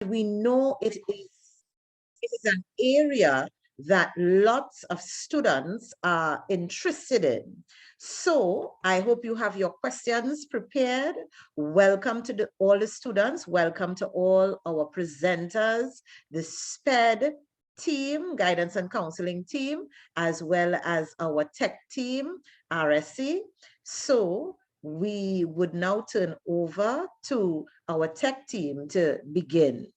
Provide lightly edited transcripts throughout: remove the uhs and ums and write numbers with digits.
we know it is an area that lots of students are interested in. So I hope you have your questions prepared. Welcome to all the students. Welcome to all our presenters, the SPED team, guidance and counseling team, as well as our tech team, RSC. So we would now turn over to our tech team to begin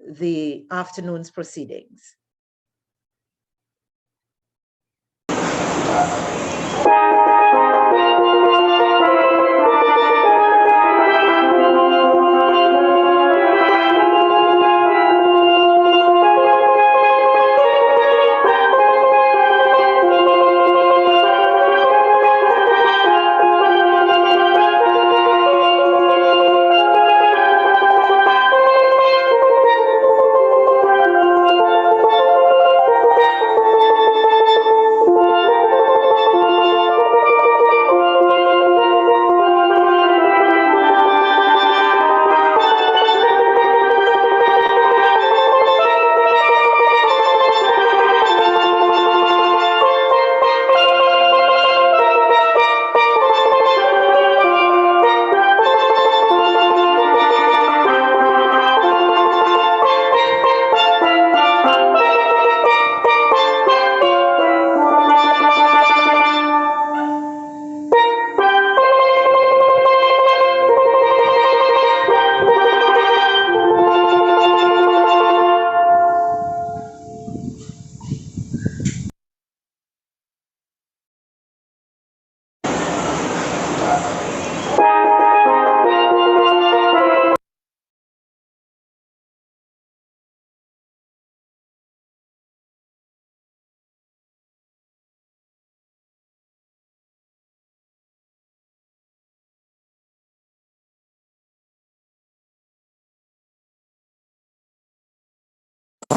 the afternoon's proceedings.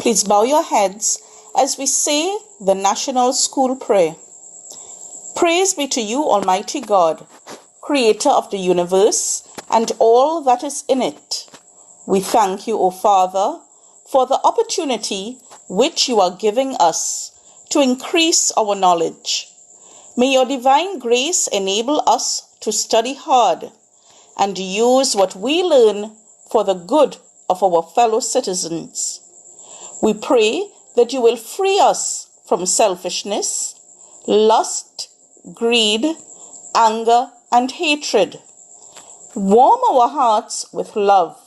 Please bow your heads as we say the National School Prayer. Praise be to you, Almighty God, Creator of the universe and all that is in it. We thank you, O Father, for the opportunity which you are giving us to increase our knowledge. May your divine grace enable us to study hard and use what we learn for the good of our fellow citizens. We pray that you will free us from selfishness, lust, greed, anger, and hatred. Warm our hearts with love,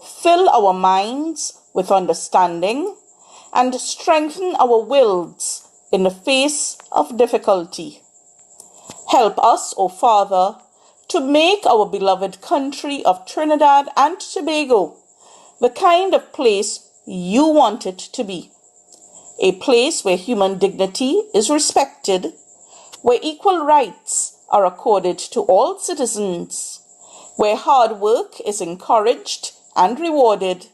fill our minds with understanding, and strengthen our wills in the face of difficulty. Help us, O Father, to make our beloved country of Trinidad and Tobago the kind of place you want it to be. A place where human dignity is respected, where equal rights are accorded to all citizens, where hard work is encouraged and rewarded,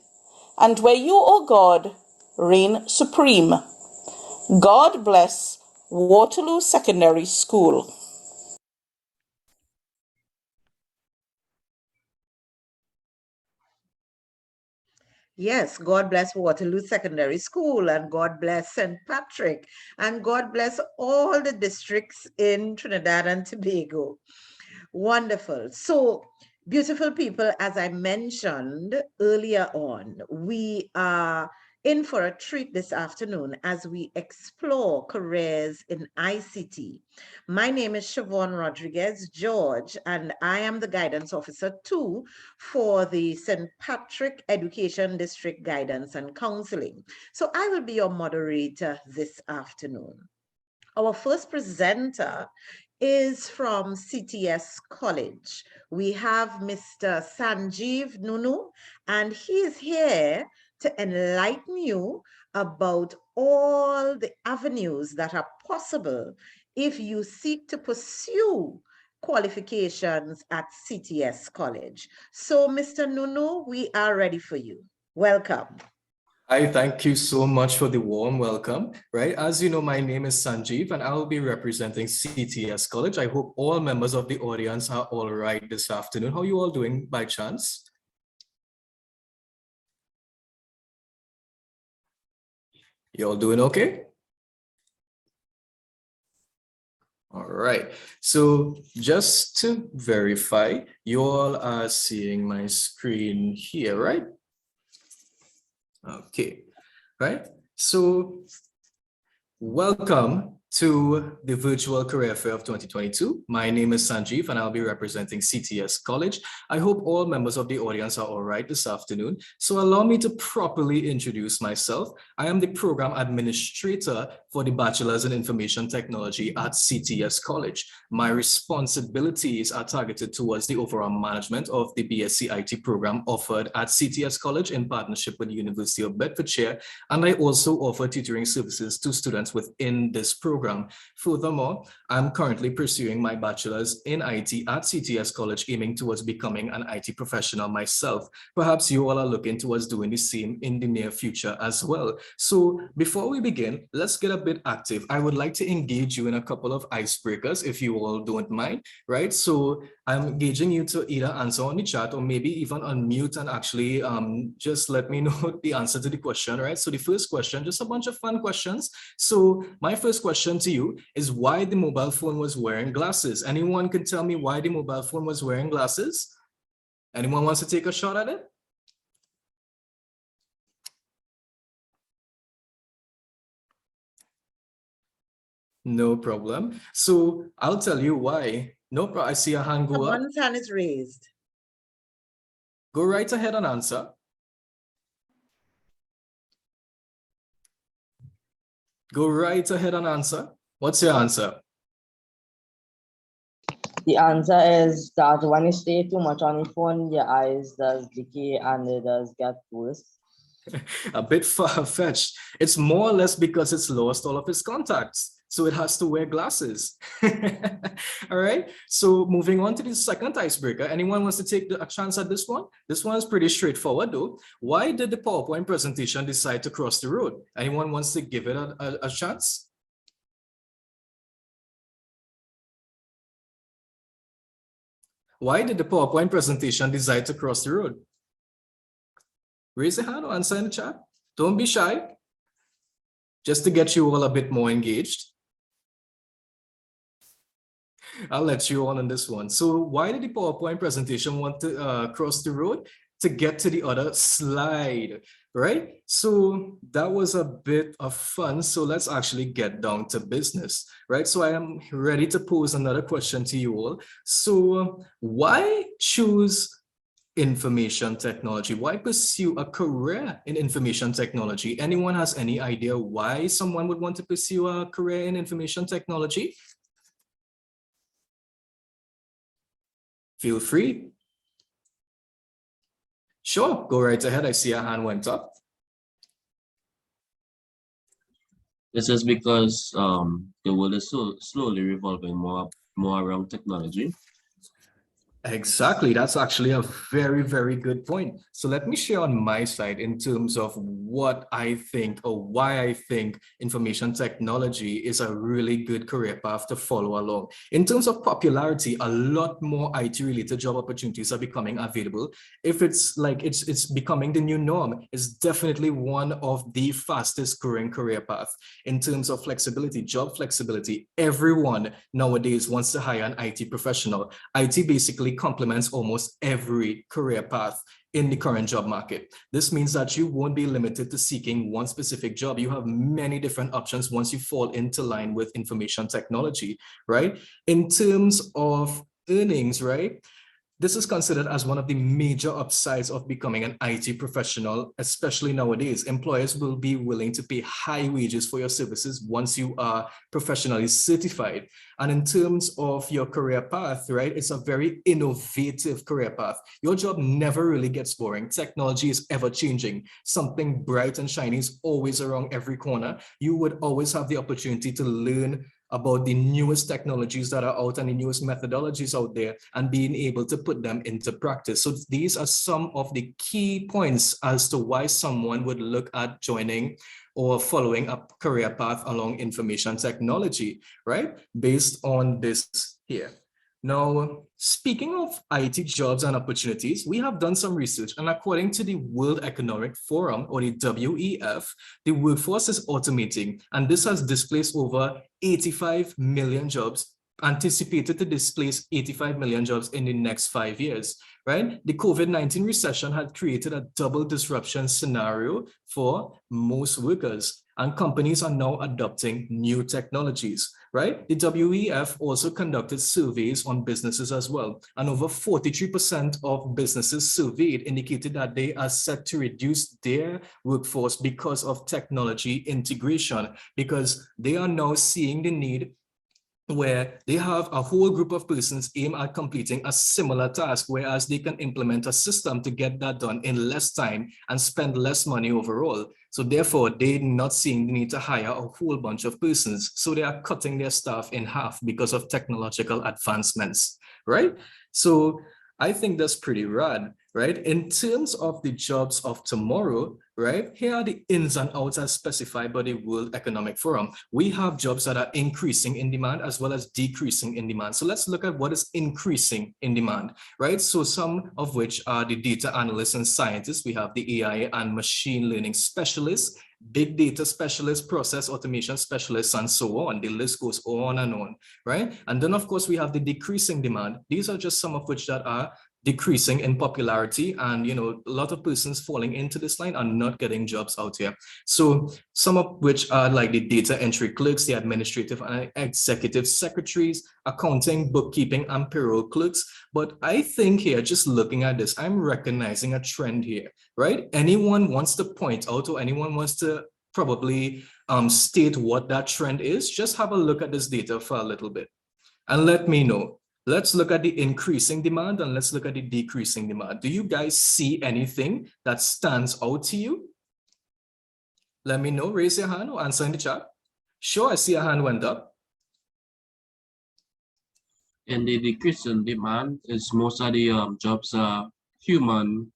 and where you, O God, reign supreme. God bless Waterloo Secondary School. Yes, God bless Waterloo Secondary School, and God bless St. Patrick, and God bless all the districts in Trinidad and Tobago. Wonderful. So, beautiful people, as I mentioned earlier on, we are in for a treat this afternoon as we explore careers in ICT. My name is Siobhan Rodriguez George, and I am the guidance officer too for the St. Patrick Education District Guidance and Counseling. So I will be your moderator this afternoon. Our first presenter is from CTS College. We have Mr. Sanjeev Nunu, and he is here to enlighten you about all the avenues that are possible if you seek to pursue qualifications at CTS College. So, Mr. Nunu, we are ready for you. Welcome. Hi, thank you so much for the warm welcome, right? As you know, my name is Sanjeev and I will be representing CTS College. I hope all members of the audience are all right this afternoon. How are you all doing by chance? You all doing okay? All right. So just to verify, you all are seeing my screen here, right? Okay. Right. So welcome to the Virtual Career Fair of 2022. My name is Sanjeev and I'll be representing CTS College. I hope all members of the audience are all right this afternoon. So allow me to properly introduce myself. I am the program administrator for the Bachelor's in Information Technology at CTS College. My responsibilities are targeted towards the overall management of the BSc IT program offered at CTS College in partnership with the University of Bedfordshire, and I also offer tutoring services to students within this program. Furthermore, I'm currently pursuing my bachelor's in IT at CTS College, aiming towards becoming an IT professional myself. Perhaps you all are looking towards doing the same in the near future as well. So before we begin, let's get a bit active. I would like to engage you in a couple of icebreakers if you all don't mind, right? So I'm engaging you to either answer on the chat or maybe even unmute and actually just let me know the answer to the question, right? So the first question, just a bunch of fun questions. So my first question to you is why the mobile phone was wearing glasses. Anyone can tell me why the mobile phone was wearing glasses? Anyone wants to take a shot at it? No problem. So I'll tell you why. No problem. I see a hand go up. Someone's hand is raised. Go right ahead and answer. Go right ahead and answer. What's your answer? The answer is that when you stay too much on your phone, your eyes does decay and it does get worse. A bit far-fetched. It's more or less because it's lost all of its contacts. So it has to wear glasses. All right. So moving on to the second icebreaker. Anyone wants to take a chance at this one? This one is pretty straightforward though. Why did the PowerPoint presentation decide to cross the road? Anyone wants to give it a chance? Why did the PowerPoint presentation decide to cross the road? Raise your hand or answer in the chat. Don't be shy. Just to get you all a bit more engaged. I'll let you on this one. So why did the PowerPoint presentation want to cross the road? To get to the other slide, right? So that was a bit of fun. So let's actually get down to business, right? So I am ready to pose another question to you all. So why choose information technology? Why pursue a career in information technology? Anyone has any idea why someone would want to pursue a career in information technology? Feel free. Sure, go right ahead. I see a hand went up. This is because the world is so slowly revolving more around technology. Exactly. That's actually a very, very good point. So let me share on my side in terms of what I think or why I think information technology is a really good career path to follow along. In terms of popularity, a lot more IT related job opportunities are becoming available. If it's like it's becoming the new norm, it's definitely one of the fastest growing career paths. In terms of flexibility, job flexibility, everyone nowadays wants to hire an IT professional. IT basically complements almost every career path in the current job market. This means that you won't be limited to seeking one specific job. You have many different options once you fall into line with information technology, right? In terms of earnings, right? This is considered as one of the major upsides of becoming an IT professional, especially nowadays. Employers will be willing to pay high wages for your services once you are professionally certified. And in terms of your career path, right, it's a very innovative career path. Your job never really gets boring. Technology is ever changing. Something bright and shiny is always around every corner. You would always have the opportunity to learn about the newest technologies that are out and the newest methodologies out there and being able to put them into practice. So these are some of the key points as to why someone would look at joining or following a career path along information technology, right? Based on this here. Now, speaking of IT jobs and opportunities, we have done some research, and according to the World Economic Forum, or the WEF, the workforce is automating, and this has displaced over 85 million jobs, anticipated to displace 85 million jobs in the next 5 years, right? The COVID-19 recession had created a double disruption scenario for most workers, and companies are now adopting new technologies, right? The WEF also conducted surveys on businesses as well. And over 43% of businesses surveyed indicated that they are set to reduce their workforce because of technology integration, because they are now seeing the need where they have a whole group of persons aim at completing a similar task, whereas they can implement a system to get that done in less time and spend less money overall. So therefore, they're not seeing the need to hire a whole bunch of persons. So they are cutting their staff in half because of technological advancements, right? So I think that's pretty rad, right? In terms of the jobs of tomorrow, right? Here are the ins and outs as specified by the World Economic Forum. We have jobs that are increasing in demand as well as decreasing in demand. So let's look at what is increasing in demand, right? So some of which are the data analysts and scientists. We have the AI and machine learning specialists, big data specialists, process automation specialists, and so on. The list goes on and on, right? And then of course we have the decreasing demand. These are just some of which that are decreasing in popularity, and a lot of persons falling into this line are not getting jobs out here. So some of which are like the data entry clerks, the administrative and executive secretaries, accounting, bookkeeping, and payroll clerks. But I think here, just looking at this, I'm recognizing a trend here, right? Anyone wants to point out, or anyone wants to probably state what that trend is, just have a look at this data for a little bit and let me know. Let's look at the increasing demand and let's look at the decreasing demand. Do you guys see anything that stands out to you? Let me know, raise your hand or answer in the chat. Sure, I see a hand went up. And the decrease in demand is most of the jobs are human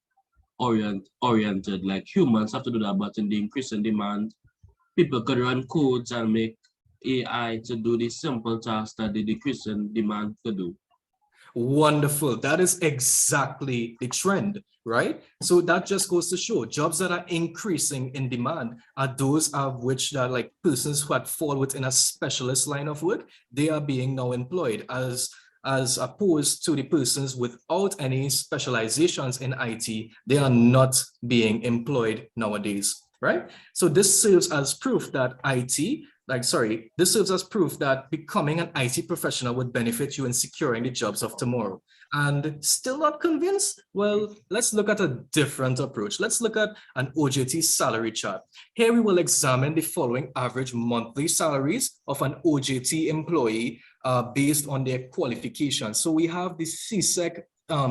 oriented, like humans have to do that, but in the increase in demand, people could run codes and make AI to do the simple tasks that the decrease in demand could do. Wonderful. That is exactly the trend, right? So that just goes to show jobs that are increasing in demand are those of which are like persons who had fall within a specialist line of work. They are being now employed as opposed to the persons without any specializations in IT. They are not being employed nowadays, right? So this serves as proof that this serves as proof that becoming an IT professional would benefit you in securing the jobs of tomorrow. And still not convinced? Well, let's look at a different approach. Let's look at an OJT salary chart. Here we will examine the following average monthly salaries of an OJT employee based on their qualifications. So we have the CSEC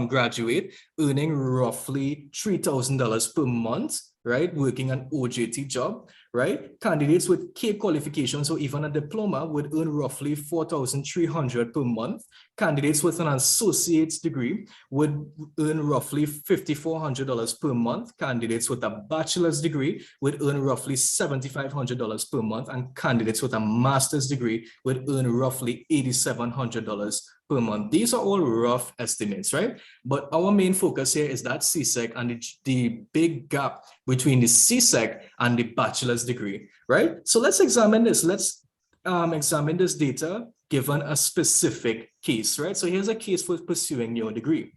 graduate earning roughly $3,000 per month, right? Working an OJT job, right? Candidates with K qualifications or even a diploma would earn roughly $4,300 per month. Candidates with an associate's degree would earn roughly $5,400 per month. Candidates with a bachelor's degree would earn roughly $7,500 per month. And candidates with a master's degree would earn roughly $8,700 per month. These are all rough estimates, right? But our main focus here is that CSEC and the big gap between the CSEC and the bachelor's degree, right? So let's examine this. Let's examine this data given a specific case, right? So here's a case for pursuing your degree.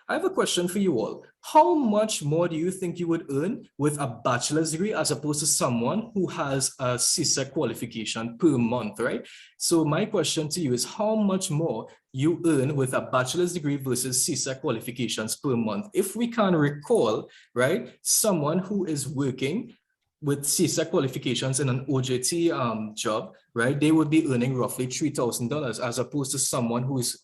I have a question for you all. How much more do you think you would earn with a bachelor's degree as opposed to someone who has a CSEC qualification per month, right? So my question to you is how much more you earn with a bachelor's degree versus CSEC qualifications per month? If we can recall, right, someone who is working with CSEC qualifications in an OJT job, right, they would be earning roughly $3,000 as opposed to someone who is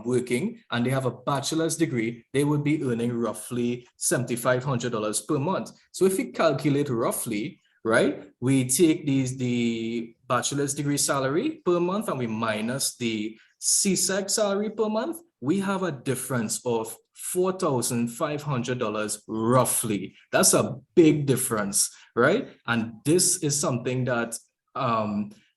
working and they have a bachelor's degree, they would be earning roughly $7,500 per month. So if we calculate roughly, right, we take the bachelor's degree salary per month and we minus the CSEC salary per month, we have a difference of $4,500 roughly. That's a big difference, right? And this is something that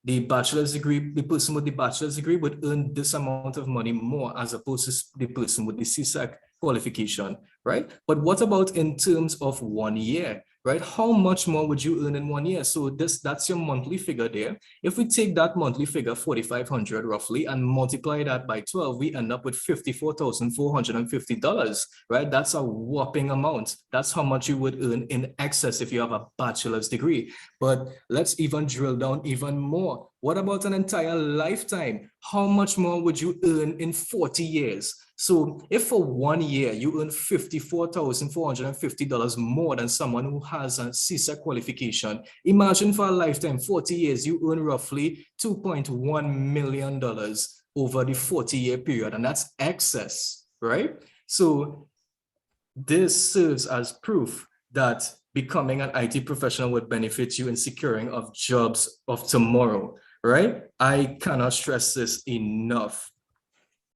The bachelor's degree, the person with the bachelor's degree would earn this amount of money more as opposed to the person with the CSEC qualification, right? But what about in terms of 1 year, right? How much more would you earn in 1 year? So that's your monthly figure there. If we take that monthly figure, 4,500 roughly, and multiply that by 12, we end up with $54,450, right? That's a whopping amount. That's how much you would earn in excess if you have a bachelor's degree. But let's even drill down even more. What about an entire lifetime? How much more would you earn in 40 years? So if for 1 year you earn $54,450 more than someone who has a CSEC qualification, imagine for a lifetime, 40 years, you earn roughly $2.1 million over the 40-year period, and that's excess, right? So this serves as proof that becoming an IT professional would benefit you in securing of jobs of tomorrow, right? I cannot stress this enough.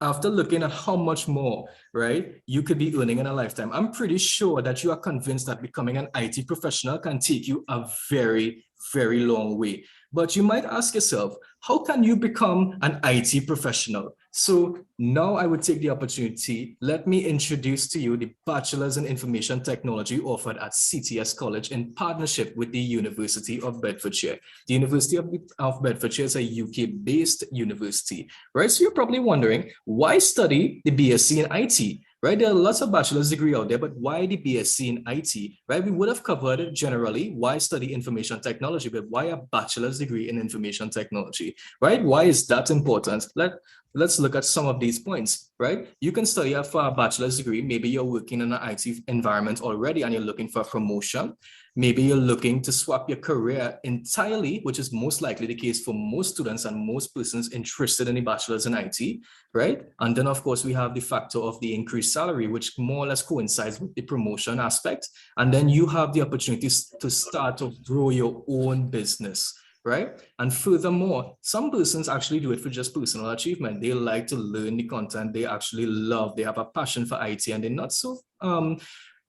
After looking at how much more, right, you could be earning in a lifetime, I'm pretty sure that you are convinced that becoming an IT professional can take you a very, very long way. But you might ask yourself, how can you become an IT professional? So now I would take the opportunity, let me introduce to you the Bachelor's in Information Technology offered at CTS College in partnership with the University of Bedfordshire. The University of Bedfordshire is a UK-based university, right? So you're probably wondering, why study the BSc in IT? Right, there are lots of bachelor's degree out there, but why the BSc in IT, right? We would have covered generally why study information technology, but why a bachelor's degree in information technology, right? Why is that important? Let's look at some of these points, right? You can study for a bachelor's degree. Maybe you're working in an IT environment already and you're looking for a promotion. Maybe you're looking to swap your career entirely, which is most likely the case for most students and most persons interested in a bachelor's in IT, right? And then, of course, we have the factor of the increased salary, which more or less coincides with the promotion aspect. And then you have the opportunity to start to grow your own business, right? And furthermore, some persons actually do it for just personal achievement. They like to learn the content they actually love. They have a passion for IT and they're not so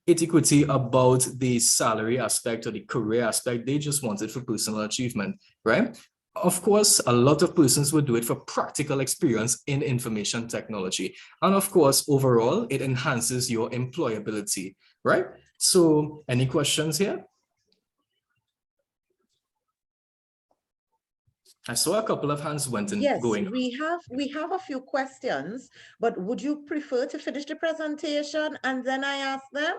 etiquette about the salary aspect or the career aspect. They just want it for personal achievement, right? Of course, a lot of persons would do it for practical experience in information technology. And of course, overall, it enhances your employability, right? So any questions here? I saw a couple of hands went in Yes, going. we have a few questions, but would you prefer to finish the presentation and then I ask them?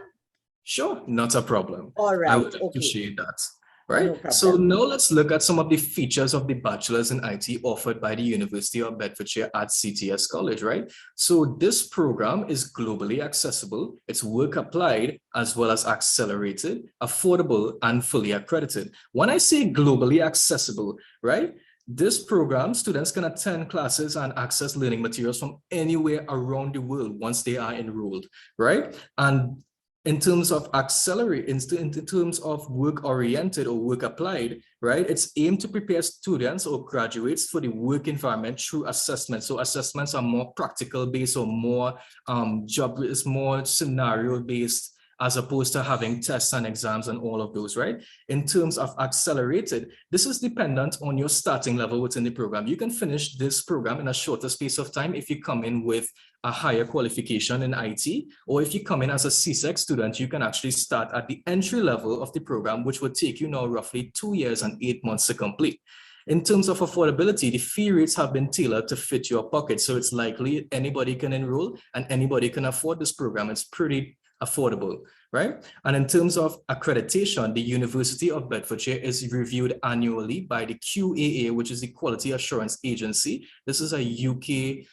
Sure, not a problem. All I right, would okay, appreciate that. Right. no So problem. now let's look at some of the features of the bachelor's in IT offered by the University of Bedfordshire at CTS College, right? So this program is globally accessible, it's work applied as well as accelerated, affordable, and fully accredited. When I say globally accessible, right? This program, students can attend classes and access learning materials from anywhere around the world once they are enrolled, right? And in terms of accelerate, in terms of work oriented or work applied, right? It's aimed to prepare students or graduates for the work environment through assessment. So assessments are more practical based or more is more scenario based as opposed to having tests and exams and all of those, right? In terms of accelerated, this is dependent on your starting level within the program. You can finish this program in a shorter space of time if you come in with a higher qualification in IT, or if you come in as a CSEC student, you can actually start at the entry level of the program, which would take you now roughly 2 years and 8 months to complete. In terms of affordability, the fee rates have been tailored to fit your pocket. So it's likely anybody can enroll and anybody can afford this program. It's pretty affordable, right? And in terms of accreditation, the University of Bedfordshire is reviewed annually by the QAA, which is the Quality Assurance Agency. This is a UK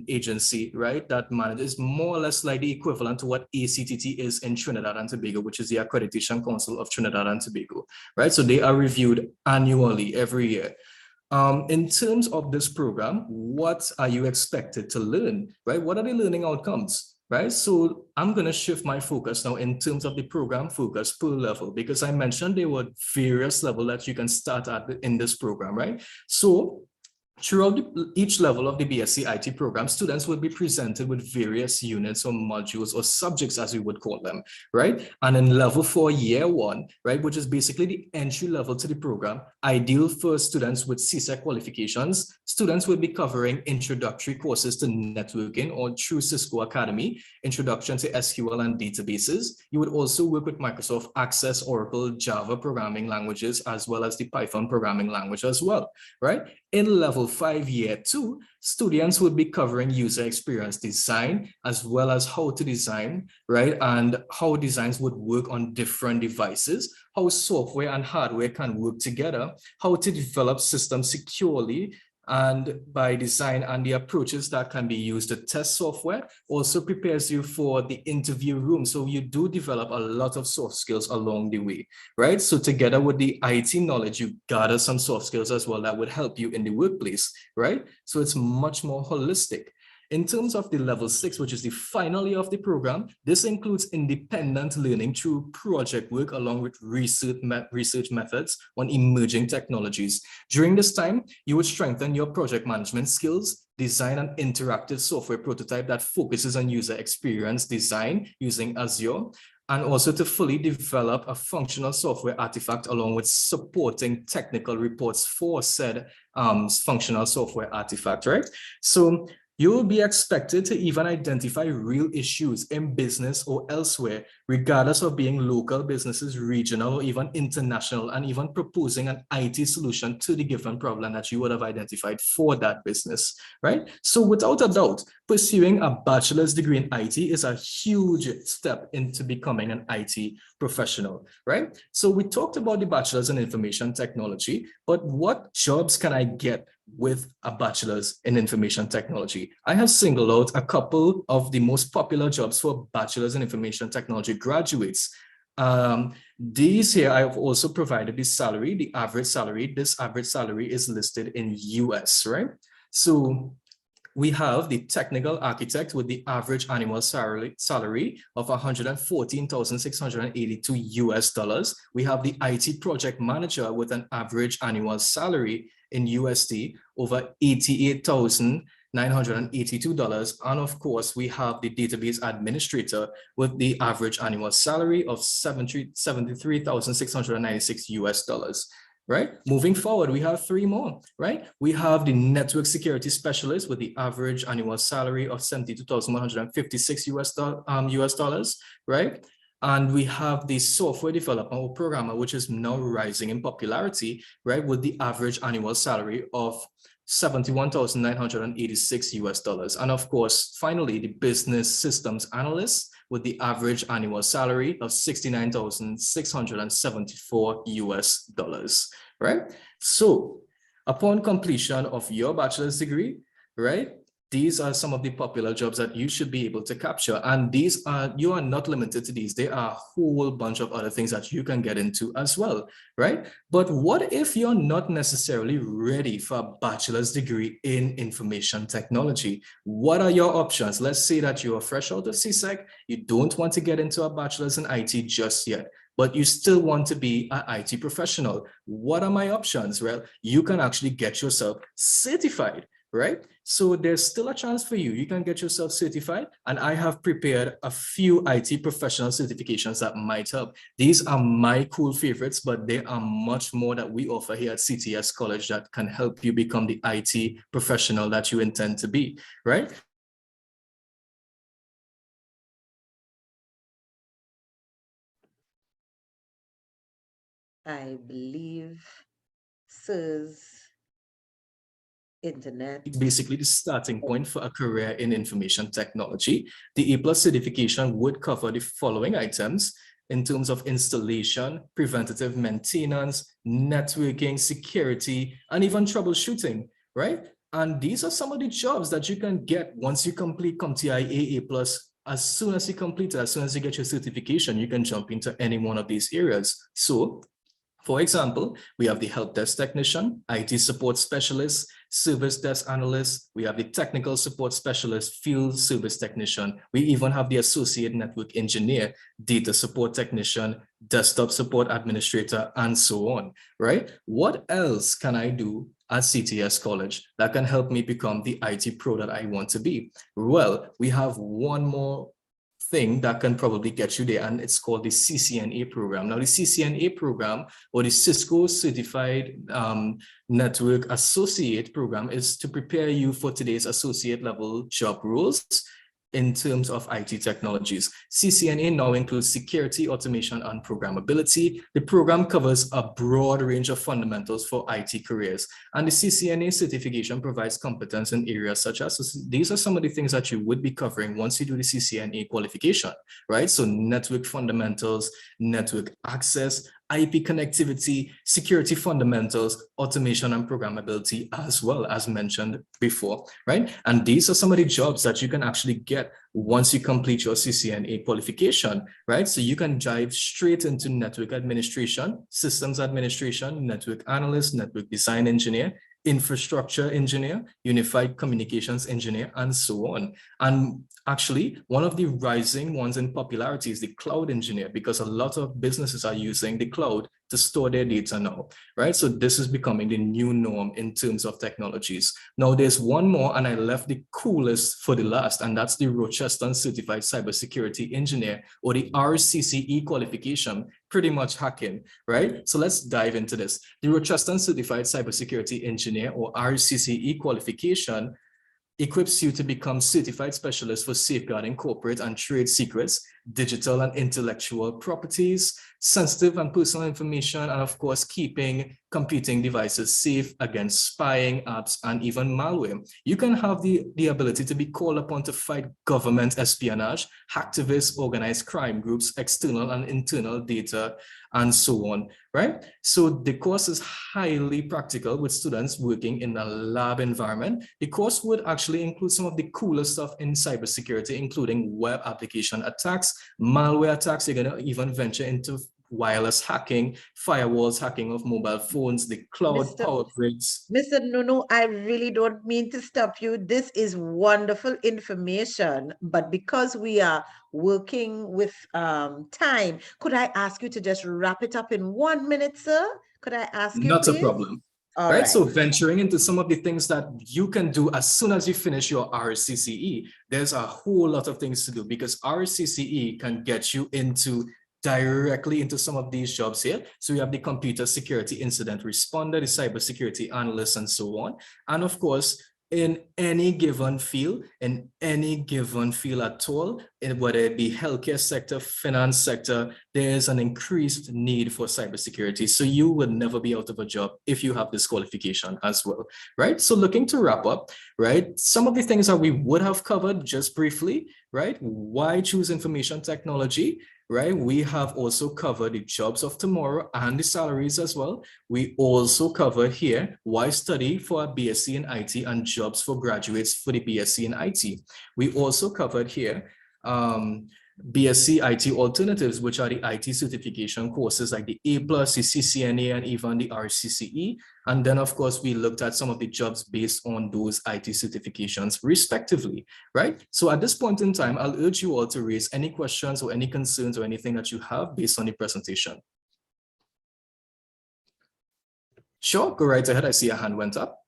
agency, right? That manages more or less like the equivalent to what ACTT is in Trinidad and Tobago, which is the Accreditation Council of Trinidad and Tobago, right? So they are reviewed annually every year. In terms of this program, what are you expected to learn, right? What are the learning outcomes? Right, so I'm going to shift my focus now in terms of the program focus per level, because I mentioned there were various levels that you can start at in this program, right? So Throughout each level of the BSc IT program, students will be presented with various units or modules or subjects, as we would call them, right? And in level 4, year 1, right, which is basically the entry level to the program, ideal for students with CSEC qualifications, students will be covering introductory courses to networking or through Cisco Academy, introduction to SQL and databases. You would also work with Microsoft Access, Oracle, Java programming languages, as well as the Python programming language as well, right? In level 5, year 2, students would be covering user experience design, as well as how to design, right? And how designs would work on different devices, how software and hardware can work together, how to develop systems securely, and by design, and the approaches that can be used to test software. Also prepares you for the interview room. So you do develop a lot of soft skills along the way, right? So together with the IT knowledge, you gather some soft skills as well that would help you in the workplace, right? So it's much more holistic. In terms of the level 6, which is the final year of the program, this includes independent learning through project work along with research methods on emerging technologies. During this time, you would strengthen your project management skills, design an interactive software prototype that focuses on user experience design using Azure, and also to fully develop a functional software artifact along with supporting technical reports for said functional software artifact, right? So you will be expected to even identify real issues in business or elsewhere, regardless of being local businesses, regional, or even international, and even proposing an IT solution to the given problem that you would have identified for that business, right? So without a doubt, pursuing a bachelor's degree in IT is a huge step into becoming an IT professional, right? So we talked about the bachelor's in information technology, but what jobs can I get with a bachelor's in information technology? I have singled out a couple of the most popular jobs for bachelor's in information technology graduates. These here, I have also provided the salary, the average salary. This average salary is listed in US, right? So we have the technical architect with the average annual salary of $114,682 US. We have the IT project manager with an average annual salary in USD over $88,982. And of course, we have the database administrator with the average annual salary of $73,696 US. Right? Moving forward, we have 3 more, right? We have the network security specialist with the average annual salary of $72,156 US, right? And we have the software developer or programmer, which is now rising in popularity, right? With the average annual salary of $71,986 US. And of course, finally, the business systems analyst with the average annual salary of $69,674 US, right? So upon completion of your bachelor's degree, right, these are some of the popular jobs that you should be able to capture. And these are, you are not limited to these. There are a whole bunch of other things that you can get into as well, right? But what if you're not necessarily ready for a bachelor's degree in information technology? What are your options? Let's say that you are fresh out of CSEC, you don't want to get into a bachelor's in IT just yet, but you still want to be an IT professional. What are my options? Well, you can actually get yourself certified, right? So there's still a chance for you. You can get yourself certified, and I have prepared a few IT professional certifications that might help. These are my cool favorites, but there are much more that we offer here at CTS College that can help you become the IT professional that you intend to be, right? I believe Sir's internet. Basically the starting point for a career in information technology. The A+ certification would cover the following items in terms of installation, preventative maintenance, networking, security, and even troubleshooting, right? And these are some of the jobs that you can get once you complete CompTIA A+. As soon as you complete it, as soon as you get your certification, you can jump into any one of these areas. So For example, we have the help desk technician, IT support specialist, service desk analyst. We have the technical support specialist, field service technician. We even have the associate network engineer, data support technician, desktop support administrator, and so on, right? What else can I do at CTS College that can help me become the IT pro that I want to be? Well, we have one more thing that can probably get you there, and it's called the CCNA program. Now, the CCNA program, or the Cisco Certified Network Associate program, is to prepare you for today's associate level job roles in terms of IT technologies. CCNA now includes security, automation, and programmability. The program covers a broad range of fundamentals for IT careers. And the CCNA certification provides competence in areas such as, so these are some of the things that you would be covering once you do the CCNA qualification, right? So network fundamentals, network access, IP connectivity, security fundamentals, automation and programmability, as well as mentioned before, right? And these are some of the jobs that you can actually get once you complete your CCNA qualification, right? So you can dive straight into network administration, systems administration, network analyst, network design engineer, infrastructure engineer, unified communications engineer, and so on. And actually, one of the rising ones in popularity is the cloud engineer, because a lot of businesses are using the cloud to store their data now, right? So this is becoming the new norm in terms of technologies. Now, there's one more, and I left the coolest for the last, and that's the Rochester Certified Cybersecurity Engineer, or the RCCE qualification, pretty much hacking, right? So let's dive into this. The Rochester Certified Cybersecurity Engineer, or RCCE qualification, equips you to become certified specialist for safeguarding corporate and trade secrets, digital and intellectual properties, sensitive and personal information, and of course, keeping computing devices safe against spying, apps, and even malware. You can have the ability to be called upon to fight government espionage, hacktivists, organized crime groups, external and internal data, and so on, right? So the course is highly practical with students working in a lab environment. The course would actually include some of the coolest stuff in cybersecurity, including web application attacks, malware attacks. You're going to even venture into wireless hacking, firewalls, hacking of mobile phones, the cloud, Mr. power grids. Mr. Nuno, I really don't mean to stop you. This is wonderful information, but because we are working with time, could I ask you to just wrap it up in 1 minute, sir? Could I ask you, Not a please? problem. All right? right. So venturing into some of the things that you can do as soon as you finish your RCCE, there's a whole lot of things to do, because RCCE can get you directly into some of these jobs here. So we have the computer security incident responder, the cybersecurity analyst, and so on. And of course, in any given field at all, whether it be healthcare sector, finance sector, there's an increased need for cybersecurity. So you will never be out of a job if you have this qualification as well, right? So looking to wrap up, right? Some of the things that we would have covered just briefly, right? Why choose information technology? Right? We have also covered the jobs of tomorrow and the salaries as well. We also covered here why study for a BSc in IT and jobs for graduates for the BSc in IT. We also covered here BSc IT alternatives, which are the IT certification courses like the A+, the CCNA, and even the RCCE. And then, of course, we looked at some of the jobs based on those IT certifications, respectively, right? So at this point in time, I'll urge you all to raise any questions or any concerns or anything that you have based on the presentation. Sure, go right ahead. I see a hand went up.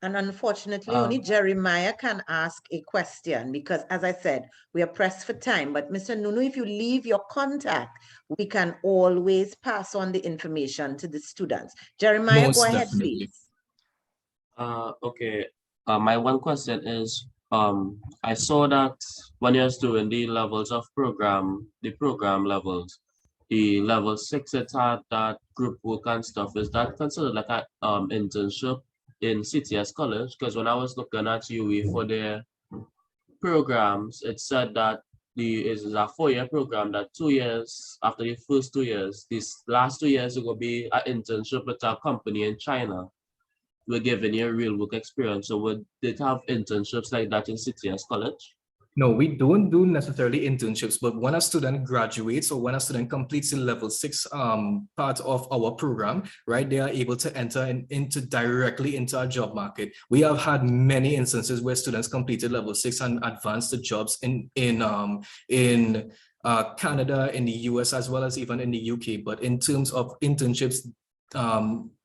And unfortunately, only Jeremiah can ask a question because, as I said, we are pressed for time. But Mr. Nuno, if you leave your contact, we can always pass on the information to the students. Jeremiah, Most go ahead, definitely. please. Okay. My one question is, I saw that when you're doing the levels of the program levels, the level 6, it had that group work and stuff. Is that considered like an internship in CTS College? Because when I was looking at UE for their programs, it said that is a 4-year program, that 2 years after the first 2 years, these last 2 years it will be an internship with a company in China. We're giving you a real work experience. So would they have internships like that in CTS College? No, we don't do necessarily internships, but when a student graduates or when a student completes the level 6 part of our program, right, they are able to enter into directly into our job market. We have had many instances where students completed level 6 and advanced to jobs in Canada, in the US, as well as even in the UK. But in terms of internships,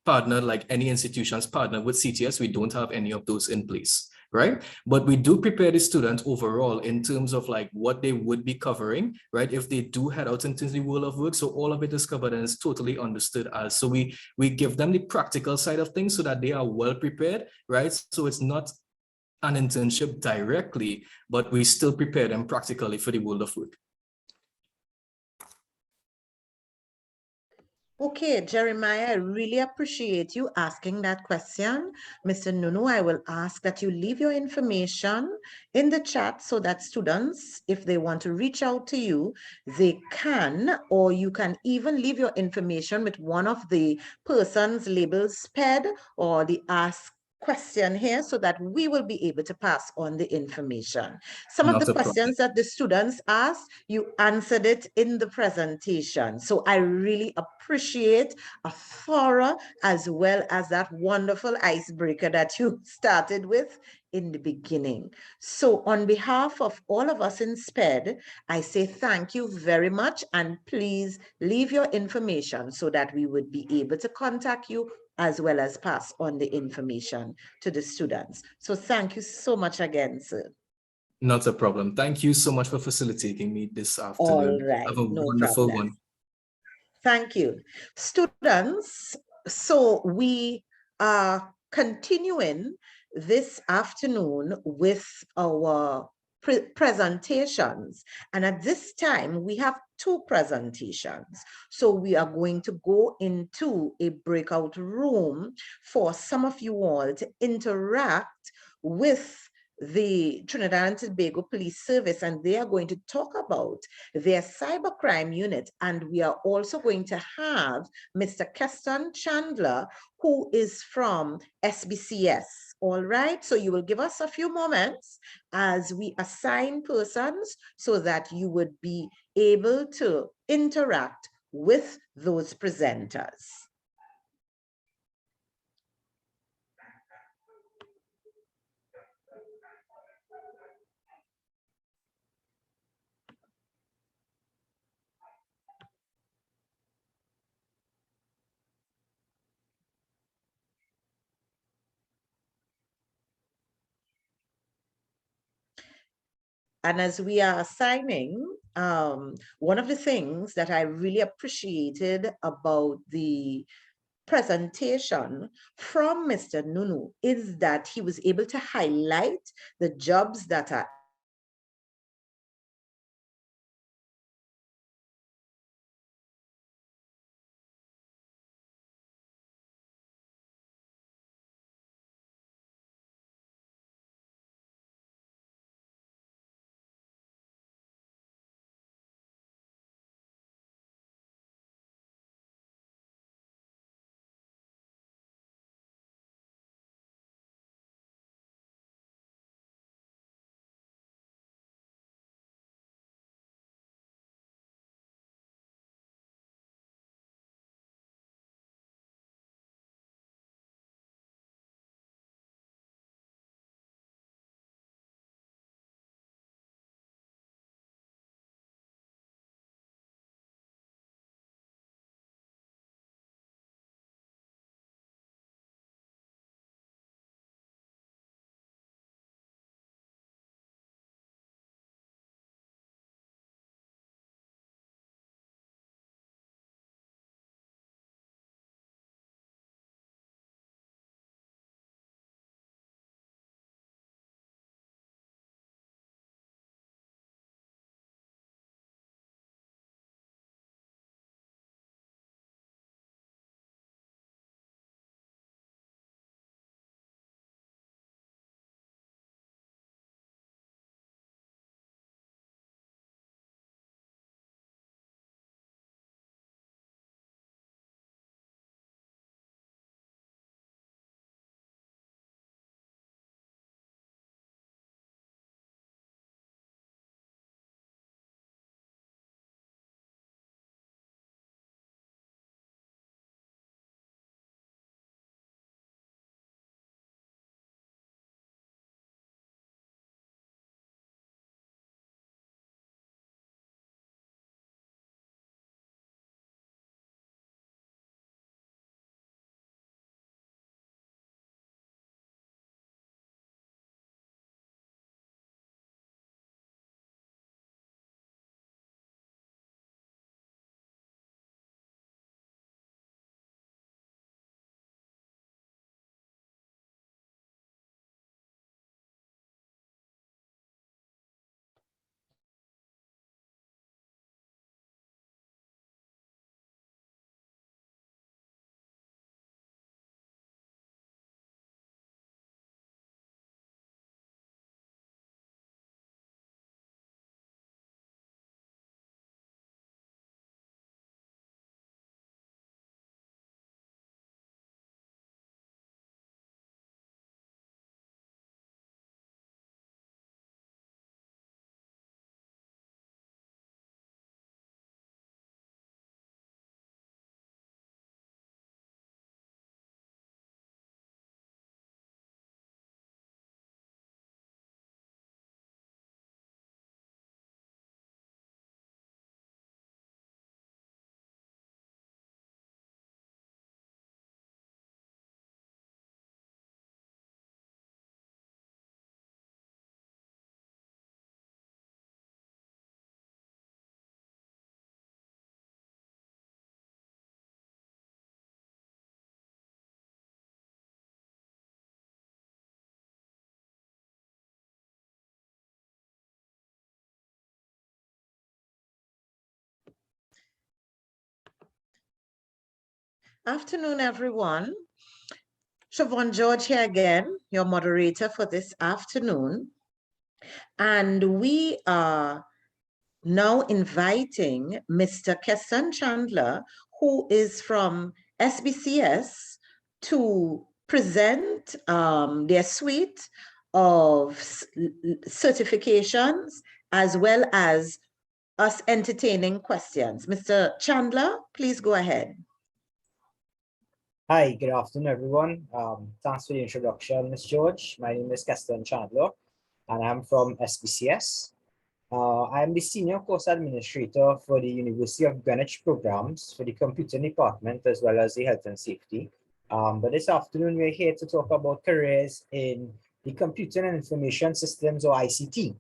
partner, like any institutions partner with CTS, we don't have any of those in place, right? But we do prepare the students overall in terms of like what they would be covering, right? If they do head out into the world of work, so all of it is covered and is totally understood as. So we give them the practical side of things so that they are well prepared, right? So it's not an internship directly, but we still prepare them practically for the world of work. Okay, Jeremiah, I really appreciate you asking that question. Mr. Nunu, I will ask that you leave your information in the chat so that students, if they want to reach out to you, they can, or you can even leave your information with one of the persons labeled SPED or the Ask question here so that we will be able to pass on the information. Some of the Not a problem. questions that the students asked, you answered it in the presentation. So I really appreciate a thorough as well as that wonderful icebreaker that you started with in the beginning. So on behalf of all of us in SPED, I say thank you very much, and please leave your information so that we would be able to contact you as well as pass on the information to the students. So thank you so much again, sir. Not a problem. Thank you so much for facilitating me this All afternoon. right, Have a no wonderful problem. one. Thank you. Students, so we are continuing this afternoon with our presentations. And at this time, we have two presentations. So we are going to go into a breakout room for some of you all to interact with the Trinidad and Tobago Police Service, and they are going to talk about their cybercrime unit. And we are also going to have Mr. Keston Chandler, who is from SBCS. All right, so you will give us a few moments as we assign persons so that you would be able to interact with those presenters. And as we are assigning, one of the things that I really appreciated about the presentation from Mr. Nunu is that he was able to highlight the jobs that are Afternoon, everyone. Siobhan George here again, your moderator for this afternoon. And we are now inviting Mr. Keston Chandler, who is from SBCS, to present their suite of certifications as well as us entertaining questions. Mr. Chandler, please go ahead. Hi, good afternoon, everyone. Thanks for the introduction, Ms. George. My name is Keston Chandler, and I'm from SBCS. I'm the Senior Course Administrator for the University of Greenwich programs for the Computing Department as well as the Health and Safety. But this afternoon, we're here to talk about careers in the Computing and Information Systems, or ICT.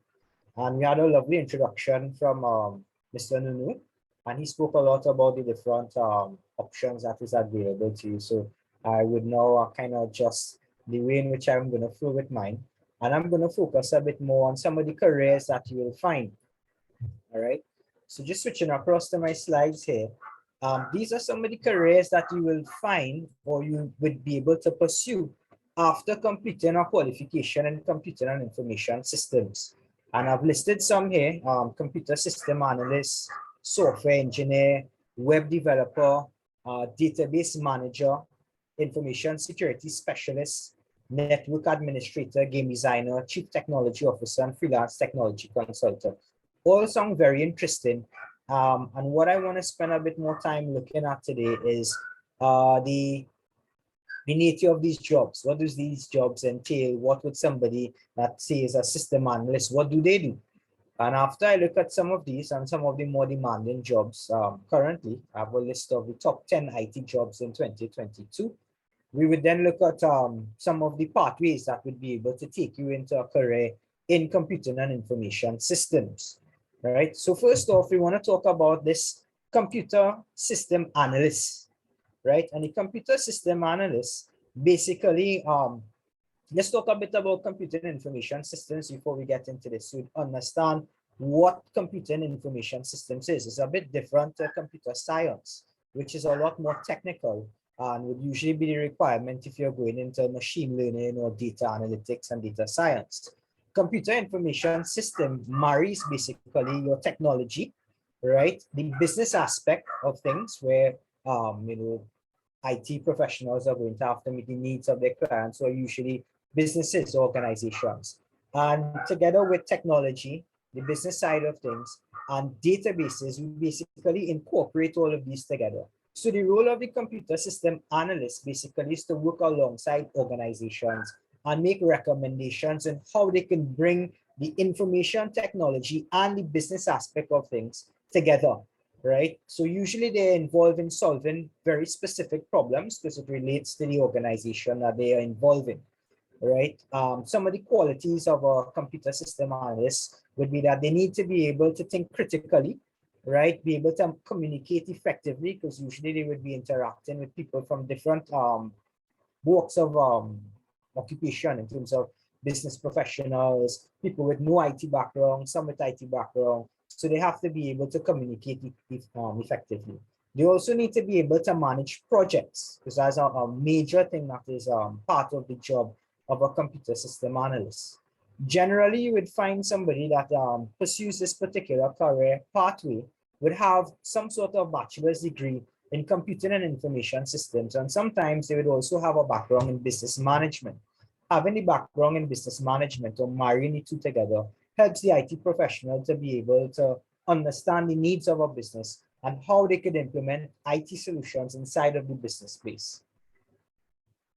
And we had a lovely introduction from Mr. Nunu, and he spoke a lot about the different options that is available to you. So I would now kind of adjust the way in which I'm going to flow with mine. And I'm going to focus a bit more on some of the careers that you will find. All right. So just switching across to my slides here. These are some of the careers that you will find or you would be able to pursue after completing a qualification in computer and information systems. And I've listed some here: computer system analyst, software engineer, web developer, database manager, information security specialist, network administrator, game designer, chief technology officer, and freelance technology consultant. All sound very interesting. And what I want to spend a bit more time looking at today is the nature of these jobs. What does these jobs entail? What would somebody that say is a system analyst, what do they do? And after I look at some of these and some of the more demanding jobs currently, I have a list of the top 10 IT jobs in 2022. We would then look at some of the pathways that would be able to take you into a career in computing and information systems, right? So first off, we want to talk about this computer system analyst, right? And the computer system analyst, basically, let's talk a bit about computer and information systems before we get into this. So understand what computer and information systems is. It's a bit different to computer science, which is a lot more technical and would usually be the requirement if you're going into machine learning or data analytics and data science. Computer information system marries basically your technology, right? The business aspect of things where, IT professionals are going to have to meet the needs of their clients, or usually businesses, organizations. And together with technology, the business side of things, and databases, we basically incorporate all of these together. So the role of the computer system analyst basically is to work alongside organizations and make recommendations on how they can bring the information technology and the business aspect of things together, right? So usually they're involved in solving very specific problems because it relates to the organization that they are involved in, right? Some of the qualities of a computer system analyst would be that they need to be able to think critically, right? Be able to communicate effectively, because usually they would be interacting with people from different walks of occupation, in terms of business professionals, people with no IT background, some with IT background. So they have to be able to communicate effectively. They also need to be able to manage projects, because that's a major thing that is part of the job of a computer system analyst. Generally, you would find somebody that pursues this particular career pathway would have some sort of bachelor's degree in computing and information systems, and sometimes they would also have a background in business management. Having the background in business management or marrying the two together helps the IT professional to be able to understand the needs of a business and how they could implement IT solutions inside of the business space.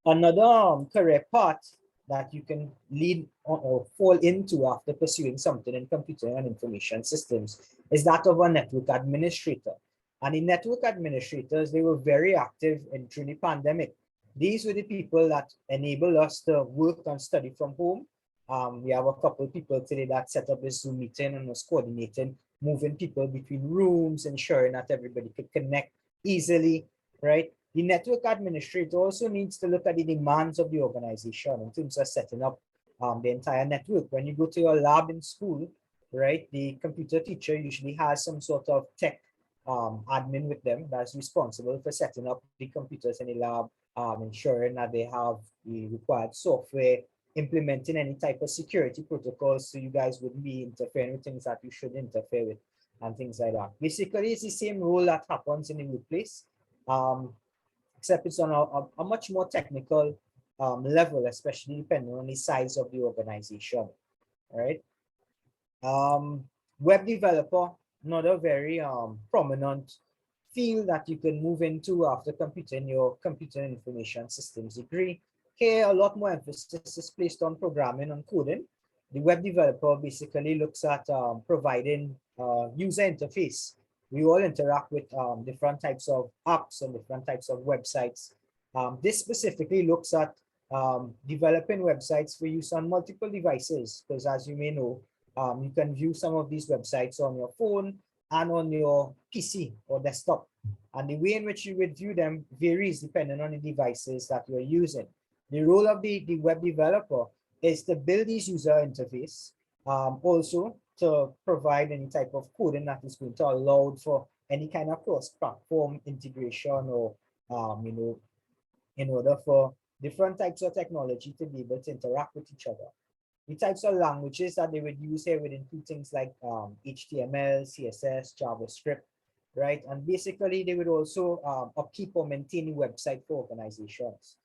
Another career path that you can lead or fall into after pursuing something in computer and information systems is that of a network administrator. And the network administrators, they were very active through the pandemic. These were the people that enable us to work and study from home. We have a couple of people today that set up a Zoom meeting and was coordinating, moving people between rooms, ensuring that everybody could connect easily, right? The network administrator also needs to look at the demands of the organization in terms of setting up the entire network. When you go to your lab in school, right, the computer teacher usually has some sort of tech admin with them that's responsible for setting up the computers in the lab, ensuring that they have the required software, implementing any type of security protocols so you guys wouldn't be interfering with things that you should interfere with and things like that. Basically, it's the same role that happens in the workplace, except it's on a much more technical level, especially depending on the size of the organization, right? Um, Web developer, another very prominent field that you can move into after completing your computer information systems degree. Here, a lot more emphasis is placed on programming and coding. The web developer basically looks at providing user interface. We all interact with different types of apps and different types of websites. This specifically looks at developing websites for use on multiple devices, because as you may know, you can view some of these websites on your phone and on your PC or desktop. And the way in which you would view them varies depending on the devices that you're using. The role of the web developer is to build this user interface, also to provide any type of coding that is going to allow for any kind of cross-platform integration, or in order for different types of technology to be able to interact with each other. The types of languages that they would use here would include things like HTML, CSS, JavaScript, right? And basically, they would also upkeep or maintain the website for organizations.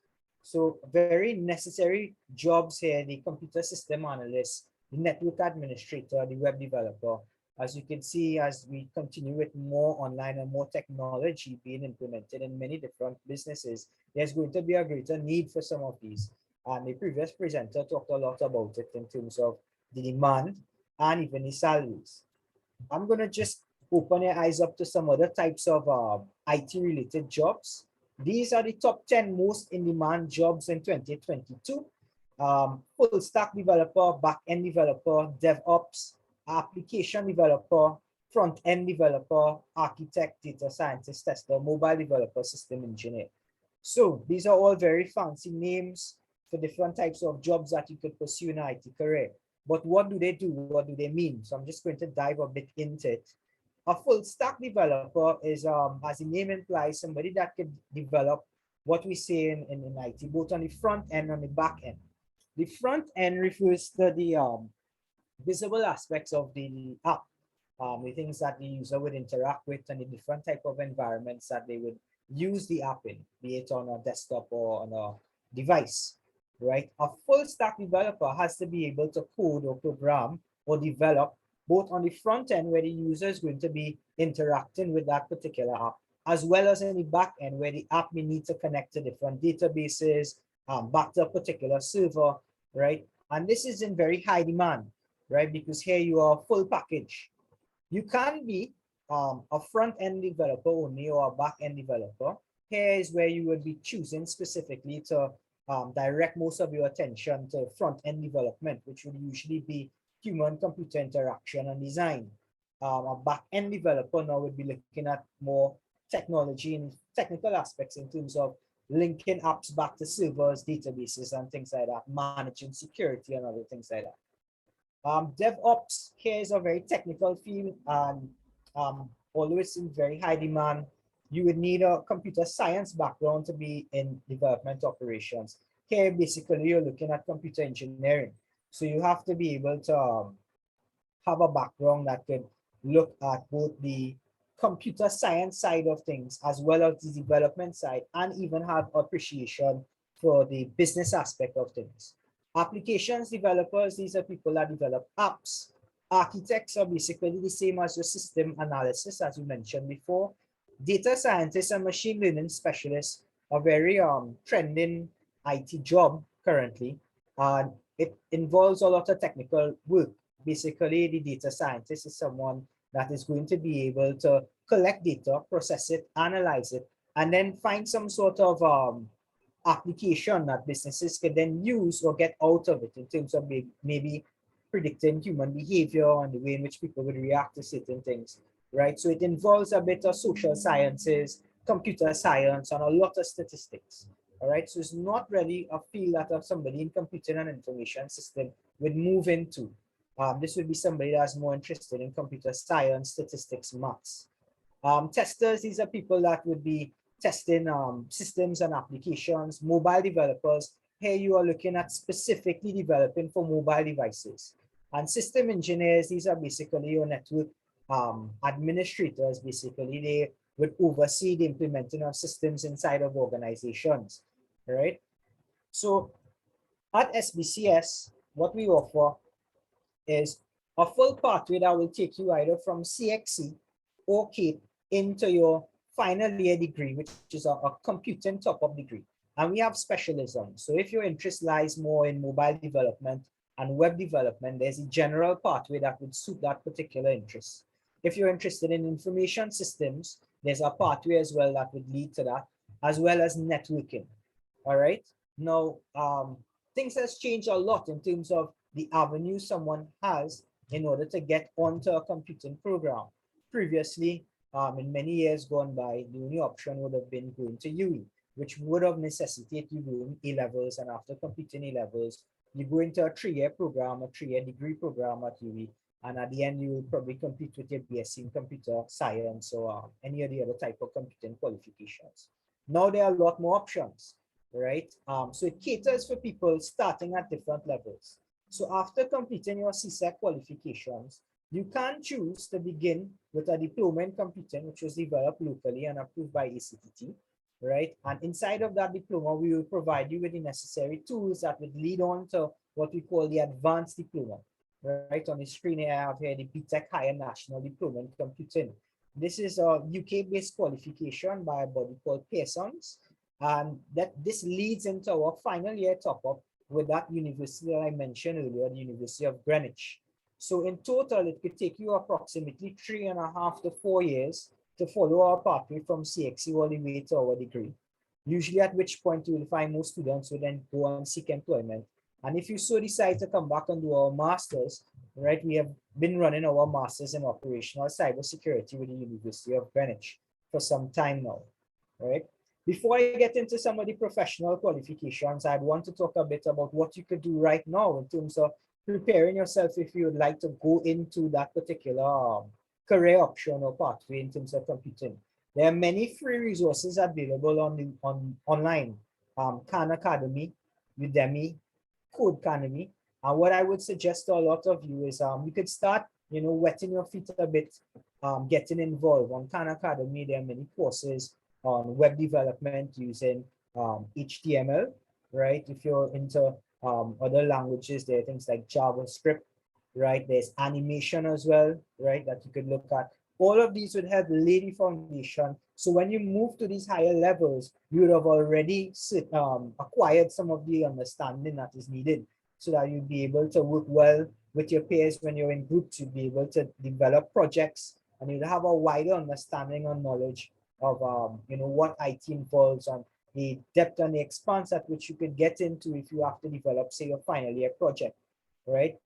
So very necessary jobs here: the computer system analyst, the network administrator, the web developer. As you can see, as we continue with more online and more technology being implemented in many different businesses, there's going to be a greater need for some of these. And the previous presenter talked a lot about it in terms of the demand and even the salaries. I'm going to just open your eyes up to some other types of IT related jobs. These are the top 10 most in demand jobs in 2022. Full stack developer, back end developer, DevOps, application developer, front end developer, architect, data scientist, tester, mobile developer, system engineer. So these are all very fancy names for different types of jobs that you could pursue in an IT career. But what do they do? What do they mean? So I'm just going to dive a bit into it. A full stack developer is, as the name implies, somebody that can develop what we say in IT, both on the front end and the back end. The front end refers to the visible aspects of the app, the things that the user would interact with, and the different type of environments that they would use the app in, be it on a desktop or on a device, right? A full stack developer has to be able to code or program or develop both on the front end, where the user is going to be interacting with that particular app, as well as in the back end, where the app may need to connect to different databases, back to a particular server, right? And this is in very high demand, right? Because here you are full package. You can be a front-end developer only or a back-end developer. Here is where you would be choosing specifically to direct most of your attention to front-end development, which would usually be human-computer interaction and design. A back-end developer now would be looking at more technology and technical aspects in terms of linking apps back to servers, databases, and things like that, managing security and other things like that. DevOps here is a very technical field, and although it's in very high demand, you would need a computer science background to be in development operations. Here, basically, you're looking at computer engineering. So you have to be able to have a background that could look at both the computer science side of things as well as the development side, and even have appreciation for the business aspect of things. Applications developers, these are people that develop apps. Architects are basically the same as your system analysis, as you mentioned before. Data scientists and machine learning specialists are very trending IT job currently. And it involves a lot of technical work. Basically, the data scientist is someone that is going to be able to collect data, process it, analyze it, and then find some sort of application that businesses can then use or get out of it in terms of maybe predicting human behavior and the way in which people would react to certain things, right? So it involves a bit of social sciences, computer science, and a lot of statistics, all right? So it's not really a field that somebody in computer and information system would move into. This would be somebody that's more interested in computer science, statistics, maths. Testers, these are people that would be testing systems and applications. Mobile developers, here you are looking at specifically developing for mobile devices. And system engineers, these are basically your network administrators. Basically, they would oversee the implementing of systems inside of organizations, right? So at SBCS, what we offer is a full pathway that will take you either from CXC or CAPE into your final year degree, which is a computing top-up degree. And we have specialisms. So if your interest lies more in mobile development and web development, there's a general pathway that would suit that particular interest. If you're interested in information systems, there's a pathway as well that would lead to that, as well as networking. All right. Now, things has changed a lot in terms of the avenue someone has in order to get onto a computing program. Previously, in many years gone by, the only option would have been going to UE, which would have necessitated you doing A-levels, and after completing A-levels, you go into a 3-year program, a 3-year degree program at UE, and at the end, you will probably complete with your BSc in computer science or any of the other type of computing qualifications. Now there are a lot more options, right? So it caters for people starting at different levels. So after completing your CSEC qualifications, you can choose to begin with a diploma in computing, which was developed locally and approved by ICT, right? And inside of that diploma, we will provide you with the necessary tools that would lead on to what we call the advanced diploma, right? On the screen here, I have here the BTEC Higher National Diploma in Computing. This is a UK-based qualification by a body called Pearson's, and that this leads into our final year top-up with that university that I mentioned earlier, the University of Greenwich. So in total, it could take you approximately 3.5 to 4 years to follow our pathway from CXC all the way to our degree. Usually at which point you will find most students will then go and seek employment. And if you so decide to come back and do our masters, right, we have been running our masters in operational cybersecurity with the University of Greenwich for some time now, right? Before I get into some of the professional qualifications, I'd want to talk a bit about what you could do right now in terms of preparing yourself if you would like to go into that particular career option or pathway in terms of computing. There are many free resources available on online. Khan Academy, Udemy, Codecademy. And what I would suggest to a lot of you is you could start, wetting your feet a bit, getting involved. On Khan Academy, there are many courses on web development using HTML, right? If you're into other languages, there are things like JavaScript, right? There's animation as well, right? That you could look at. All of these would help lay the foundation. So when you move to these higher levels, you would have already acquired some of the understanding that is needed so that you'd be able to work well with your peers when you're in groups. You'd be able to develop projects and you'd have a wider understanding and knowledge of what IT involves and the depth and the expanse at which you could get into if you have to develop, say, your final year project, right?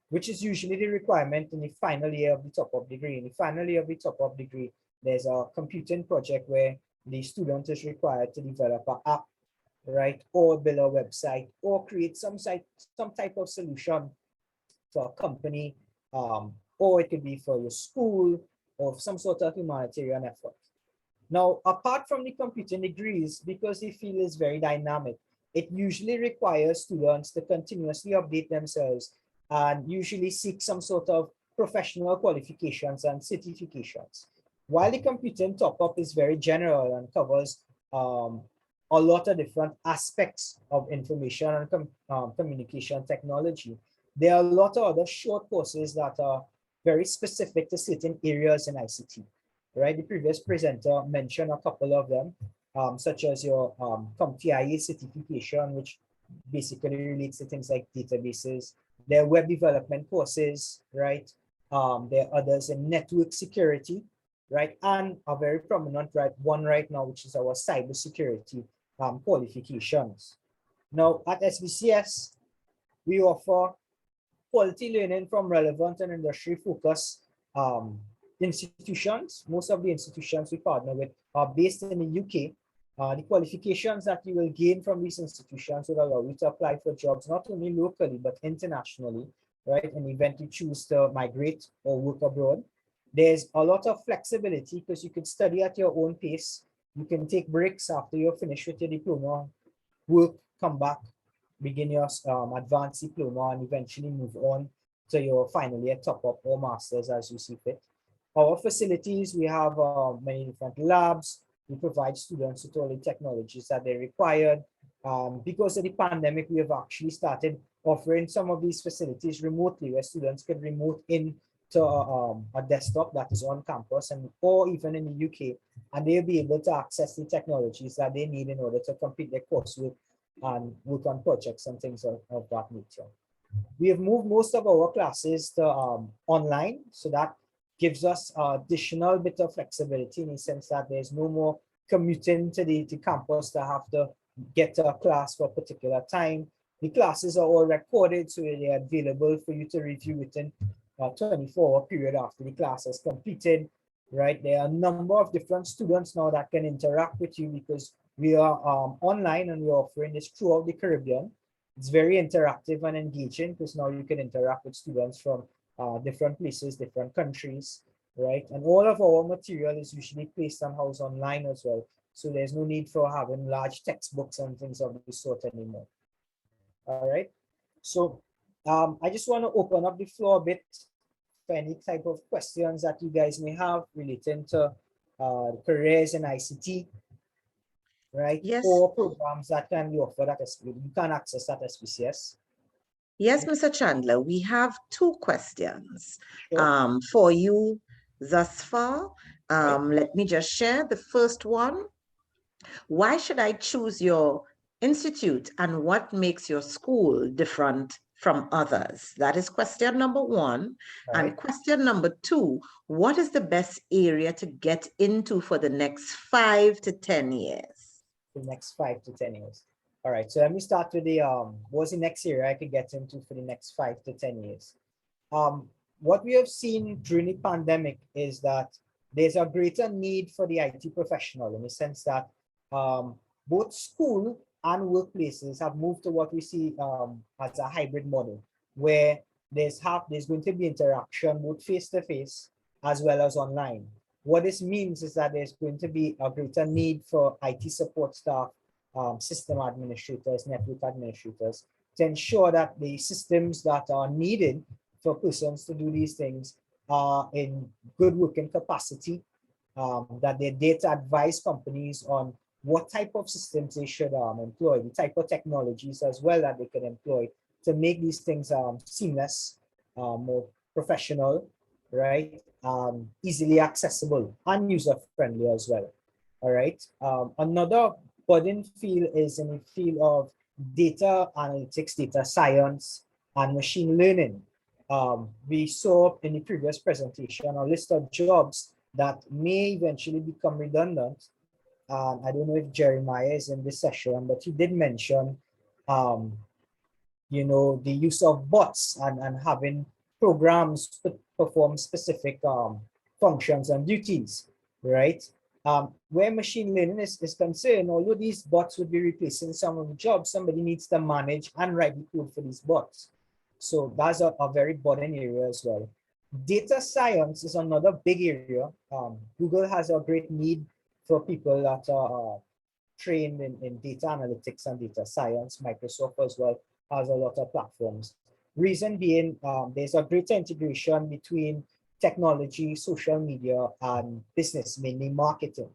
Which is usually the requirement in the final year of the top-up degree. In the final year of the top-up degree, there's a computing project where the student is required to develop an app, right, or build a website, or create some type of solution for a company, or it could be for your school or some sort of humanitarian effort. Now, apart from the computing degrees, because the field is very dynamic, it usually requires students to continuously update themselves and usually seek some sort of professional qualifications and certifications. While the computing top-up is very general and covers a lot of different aspects of information and communication technology, there are a lot of other short courses that are very specific to certain areas in ICT. Right, the previous presenter mentioned a couple of them, such as your CompTIA certification, which basically relates to things like databases. There are web development courses, right? There are others in network security, right? And a very prominent one right now, which is our cybersecurity qualifications. Now, at SBCS, we offer quality learning from relevant and industry-focused institutions. Most of the institutions we partner with are based in the UK. The qualifications that you will gain from these institutions will allow you to apply for jobs not only locally but internationally, right? In the event you choose to migrate or work abroad. There's a lot of flexibility because you can study at your own pace. You can take breaks after you're finished with your diploma, work, come back, begin your advanced diploma, and eventually move on to your final year top up or masters as you see fit. Our facilities, we have many different labs. We provide students with all the technologies that they required. Because of the pandemic, we have actually started offering some of these facilities remotely, where students can remote in to a desktop that is on campus and or even in the UK, and they'll be able to access the technologies that they need in order to complete their coursework and work on projects and things of that nature. We have moved most of our classes to online, so that gives us additional bit of flexibility in the sense that there's no more commuting to the campus to have to get to a class for a particular time. The classes are all recorded, so they're available for you to review within a 24-hour period after the class is completed, right? There are a number of different students now that can interact with you because we are online and we're offering this throughout the Caribbean. It's very interactive and engaging because now you can interact with students from different places, different countries, right? And all of our material is usually placed and housed online as well. So there's no need for having large textbooks and things of this sort anymore. All right. So I just want to open up the floor a bit for any type of questions that you guys may have relating to careers in ICT, right? Yes. Or programs that can be offered at SPCS. You can access at SPCS. Yes, Mr. Chandler, we have two questions Sure. for you thus far. Right. Let me just share the first one. Why should I choose your institute and what makes your school different from others? That is question number one. All And right. question number two, what is the best area to get into for the next 5 to 10 years? The next 5 to 10 years. All right. So let me start with the what's the next area I could get into for the next 5 to 10 years. What we have seen during the pandemic is that there's a greater need for the IT professional in the sense that both school and workplaces have moved to what we see as a hybrid model, where there's going to be interaction both face to face as well as online. What this means is that there's going to be a greater need for IT support staff, system administrators, network administrators, to ensure that the systems that are needed for persons to do these things are in good working capacity, that they data advise companies on what type of systems they should employ, the type of technologies as well that they can employ to make these things seamless, more professional, right? Easily accessible and user-friendly as well. All right. Another budding field is in the field of data analytics, data science, and machine learning. We saw in the previous presentation a list of jobs that may eventually become redundant. I don't know if Jeremiah is in this session, but he did mention, the use of bots and having programs to perform specific functions and duties, right? Where machine learning is concerned, although these bots would be replacing some of the jobs, somebody needs to manage and write the code for these bots. So that's a very budding area as well. Data science is another big area. Google has a great need for people that are trained in data analytics and data science. Microsoft as well has a lot of platforms. Reason being, there's a greater integration between technology, social media, and business, mainly marketing.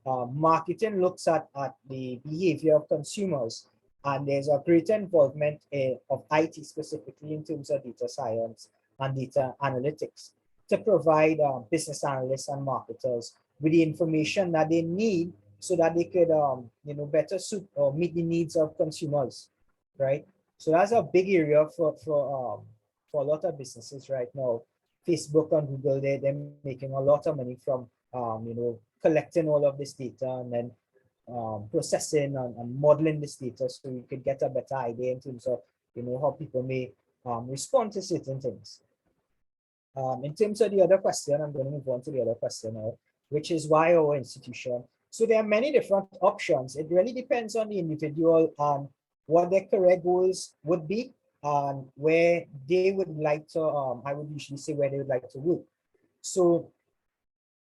Marketing looks at the behavior of consumers, and there's a greater involvement of IT specifically in terms of data science and data analytics to provide business analysts and marketers with the information that they need so that they could better suit or meet the needs of consumers, right? So that's a big area for a lot of businesses right now. Facebook and Google, they're making a lot of money from collecting all of this data and then processing and modeling this data so you could get a better idea in terms of how people may respond to certain things. In terms of the other question, I'm going to move on to the other question now, which is why our institution. So there are many different options. It really depends on the individual and what their career goals would be and where they would like to, I would usually say where they would like to work. So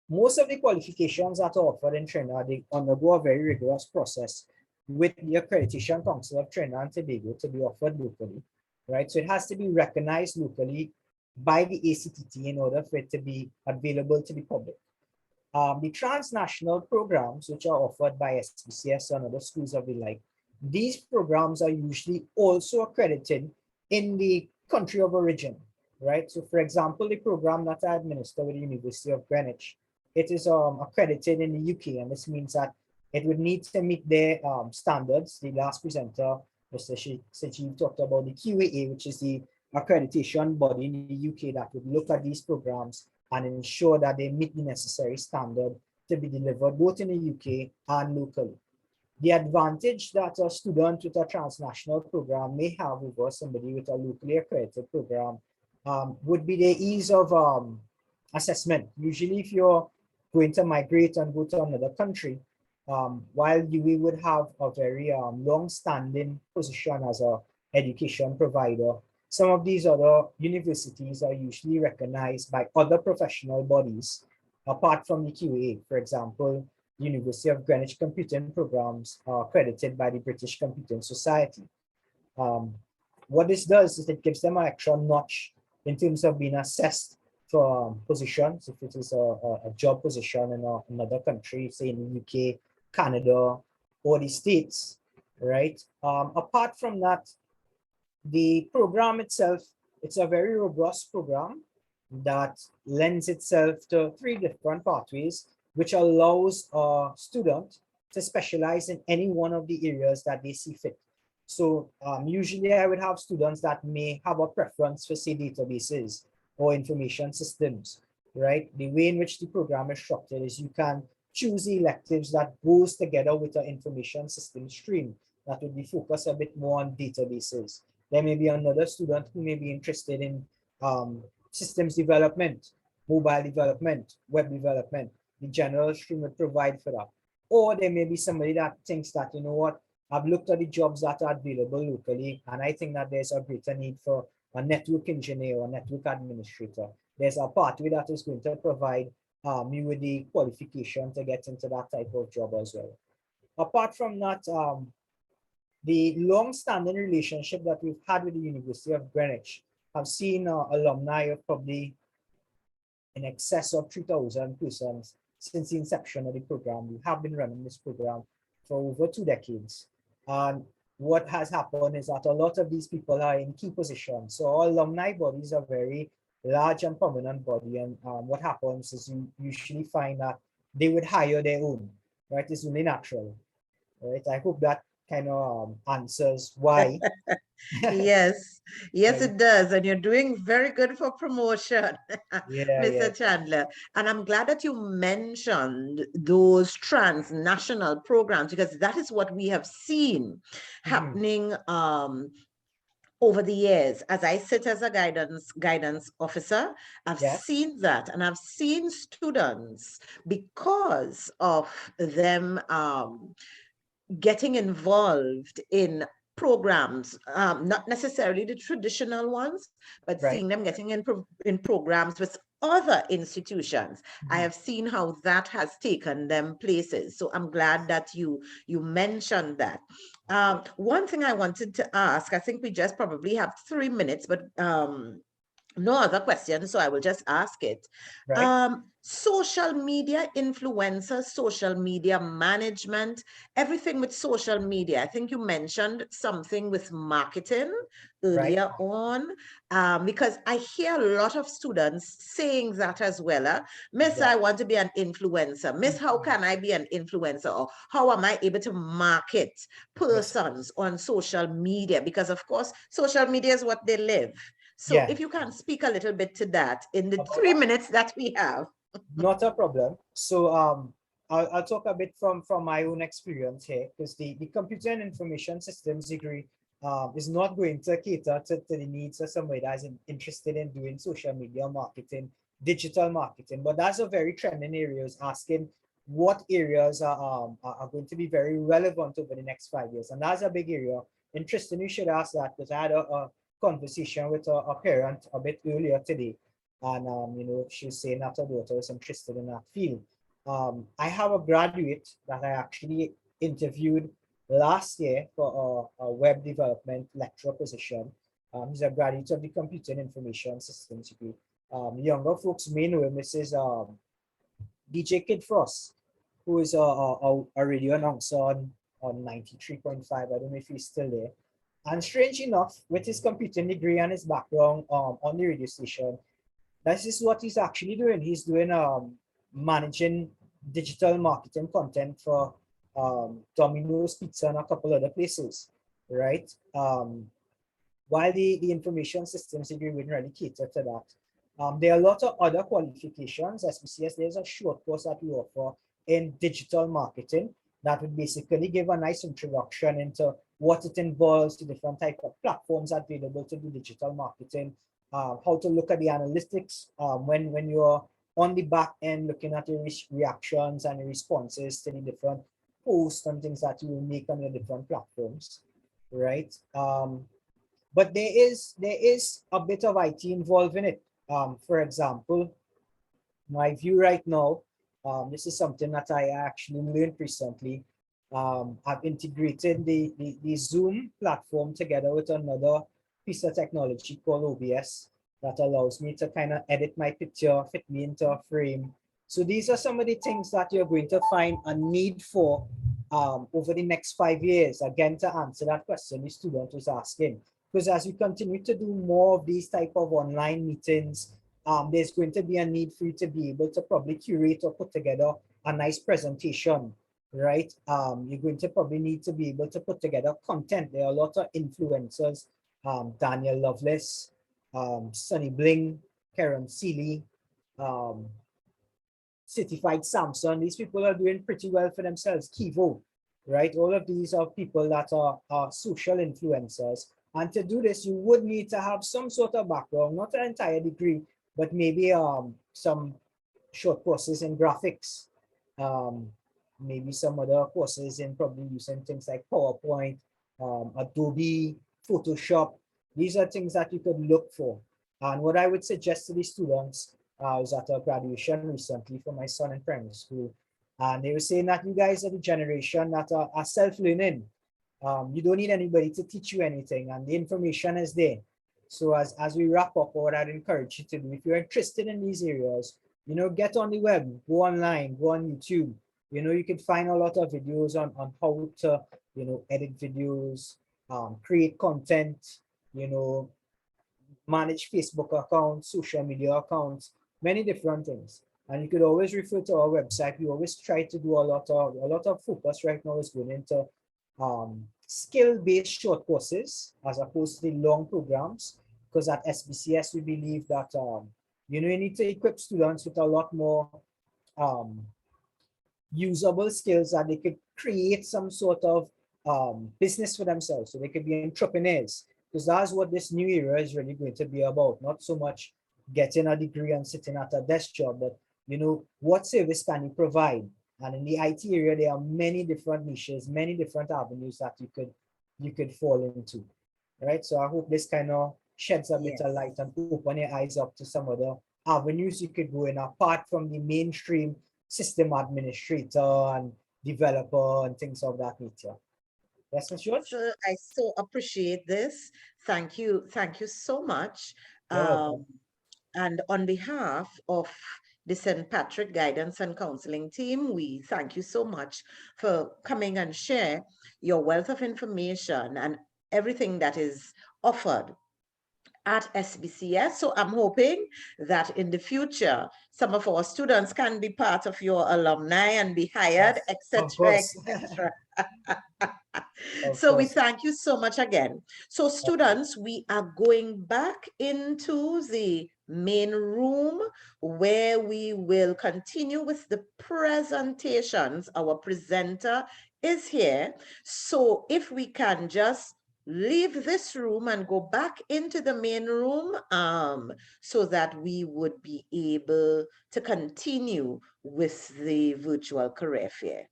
most of the qualifications that are offered in Trinidad, they undergo a very rigorous process with the Accreditation Council of Trinidad and Tobago to be offered locally, right? So it has to be recognized locally by the ACTT in order for it to be available to the public. The transnational programs, which are offered by SBCS and other schools of the like, these programs are usually also accredited in the country of origin, right? So for example, the program that I administer with the University of Greenwich, it is accredited in the UK, and this means that it would need to meet their standards. The last presenter, Mr. Sajeev, talked about the QAA, which is the accreditation body in the UK that would look at these programs and ensure that they meet the necessary standard to be delivered both in the UK and locally. The advantage that a student with a transnational program may have over somebody with a locally accredited program would be the ease of assessment. Usually, if you're going to migrate and go to another country, while we would have a very long-standing position as a education provider, some of these other universities are usually recognized by other professional bodies apart from the QA. For example, the University of Greenwich computing programs are accredited by the British Computing Society. What this does is it gives them an extra notch in terms of being assessed for positions, if it is a job position in another country, say in the UK, Canada, or the States, right? Apart from that, the program itself, it's a very robust program that lends itself to 3 different pathways, which allows a student to specialize in any one of the areas that they see fit. So usually I would have students that may have a preference for, say, databases or information systems, right? The way in which the program is structured is you can choose the electives that goes together with the information system stream that would be focused a bit more on databases. There may be another student who may be interested in systems development, mobile development, web development. The general stream would provide for that. Or there may be somebody that thinks that, you know what, I've looked at the jobs that are available locally, and I think that there's a greater need for a network engineer or network administrator. There's a pathway that is going to provide you with the qualification to get into that type of job as well. Apart from that, the long-standing relationship that we've had with the University of Greenwich have seen alumni of probably in excess of 3,000 persons since the inception of the program. We have been running this program for over 2 decades. And what has happened is that a lot of these people are in key positions. So our alumni bodies are very large and prominent body. And what happens is you usually find that they would hire their own, right? It's only natural, right? I hope that kind of answers why. Yes, yes, Right. it does. And you're doing very good for promotion, Yeah, yeah. Mr. Chandler. And I'm glad that you mentioned those transnational programs because that is what we have seen Mhm. happening over the years. As I sit as a guidance officer, I've Yes. seen that, and I've seen students because of them getting involved in programs, not necessarily the traditional ones, but Right. seeing them getting in programs with other institutions. I Mhm. have seen how that has taken them places. So I'm glad that you mentioned that. One thing I wanted to ask, I think we just probably have 3 minutes, but no other questions, so I will just ask it. Right. Social media influencers, social media management, everything with social media. I think you mentioned something with marketing Right. earlier on, because I hear a lot of students saying that as well. Miss, Yeah. I want to be an influencer. Miss, how can I be an influencer? Or how am I able to market Yes. persons on social media? Because of course, social media is what they live. So Yeah. if you can speak a little bit to that in the About 3 minutes that we have. Not a problem. So I'll talk a bit from my own experience here, because the computer and information systems degree is not going to cater to the needs of somebody that is interested in doing social media marketing, digital marketing. But that's a very trending area, is asking what areas are going to be very relevant over the next 5 years. And that's a big area. Interesting, you should ask that, because I had a conversation with a parent a bit earlier today. and she was saying that her daughter was interested in that field. I have a graduate that I actually interviewed last year for a web development lecturer position. He's a graduate of the Computer and Information Systems degree. Younger folks may know him. This is DJ Kid Frost, who is a radio announcer on 93.5. I don't know if he's still there. And strange enough, with his computing degree and his background on the radio station, this is what he's actually doing. He's doing managing digital marketing content for Domino's Pizza and a couple other places, right? While the information systems degree wouldn't really cater to that. There are a lot of other qualifications. As we see, there's a short course that we offer in digital marketing that would basically give a nice introduction into what it involves, the different type of platforms available to do digital marketing, how to look at the analytics when you're on the back end looking at your reactions and your responses to the different posts and things that you will make on your different platforms, right? But there is a bit of IT involved in it. For example, my view right now, this is something that I actually learned recently. I've integrated the Zoom platform together with another piece of technology called OBS that allows me to kind of edit my picture, fit me into a frame. So these are some of the things that you're going to find a need for over the next 5 years. Again, to answer that question the student was asking. Because as we continue to do more of these type of online meetings, there's going to be a need for you to be able to probably curate or put together a nice presentation, right? You're going to probably need to be able to put together content. There are a lot of influencers, Daniel Lovelace, Sunny Bling, Karen Seeley, Certified Samson. These people are doing pretty well for themselves. Kivo, right? All of these are people that are social influencers. And to do this, you would need to have some sort of background, not an entire degree, but maybe some short courses in graphics, maybe some other courses in probably using things like PowerPoint, Adobe, Photoshop. These are things that you could look for. And what I would suggest to the students, I was at a graduation recently for my son in primary school, and they were saying that you guys are the generation that are self-learning. You don't need anybody to teach you anything, and the information is there. So as we wrap up, what I'd encourage you to do, if you're interested in these areas, get on the web, go online, go on YouTube. You can find a lot of videos on how to, edit videos, create content, manage Facebook accounts, social media accounts, many different things. And you could always refer to our website. We always try to do a lot of focus right now is going into skill-based short courses as opposed to the long programs. Because at SBCS, we believe that you need to equip students with a lot more usable skills that they could create some sort of business for themselves. So they could be entrepreneurs, because that's what this new era is really going to be about. Not so much getting a degree and sitting at a desk job, but what service can you provide? And in the IT area, there are many different niches, many different avenues that you could fall into, right? So I hope this kind of sheds a bit of light and open your eyes up to some other avenues you could go in apart from the mainstream system administrator and developer and things of that nature. Yes, Ms. George? So I so appreciate this. Thank you. Thank you so much. You're welcome. And on behalf of the St. Patrick Guidance and Counseling team, we thank you so much for coming and share your wealth of information and everything that is offered at SBCS. So I'm hoping that in the future, some of our students can be part of your alumni and be hired, Yes, etc., of course. etc. Of So we course. thank you so much again. So students, we are going back into the main room where we will continue with the presentations. Our presenter is here. So if we can just leave this room and go back into the main room so that we would be able to continue with the virtual career fair.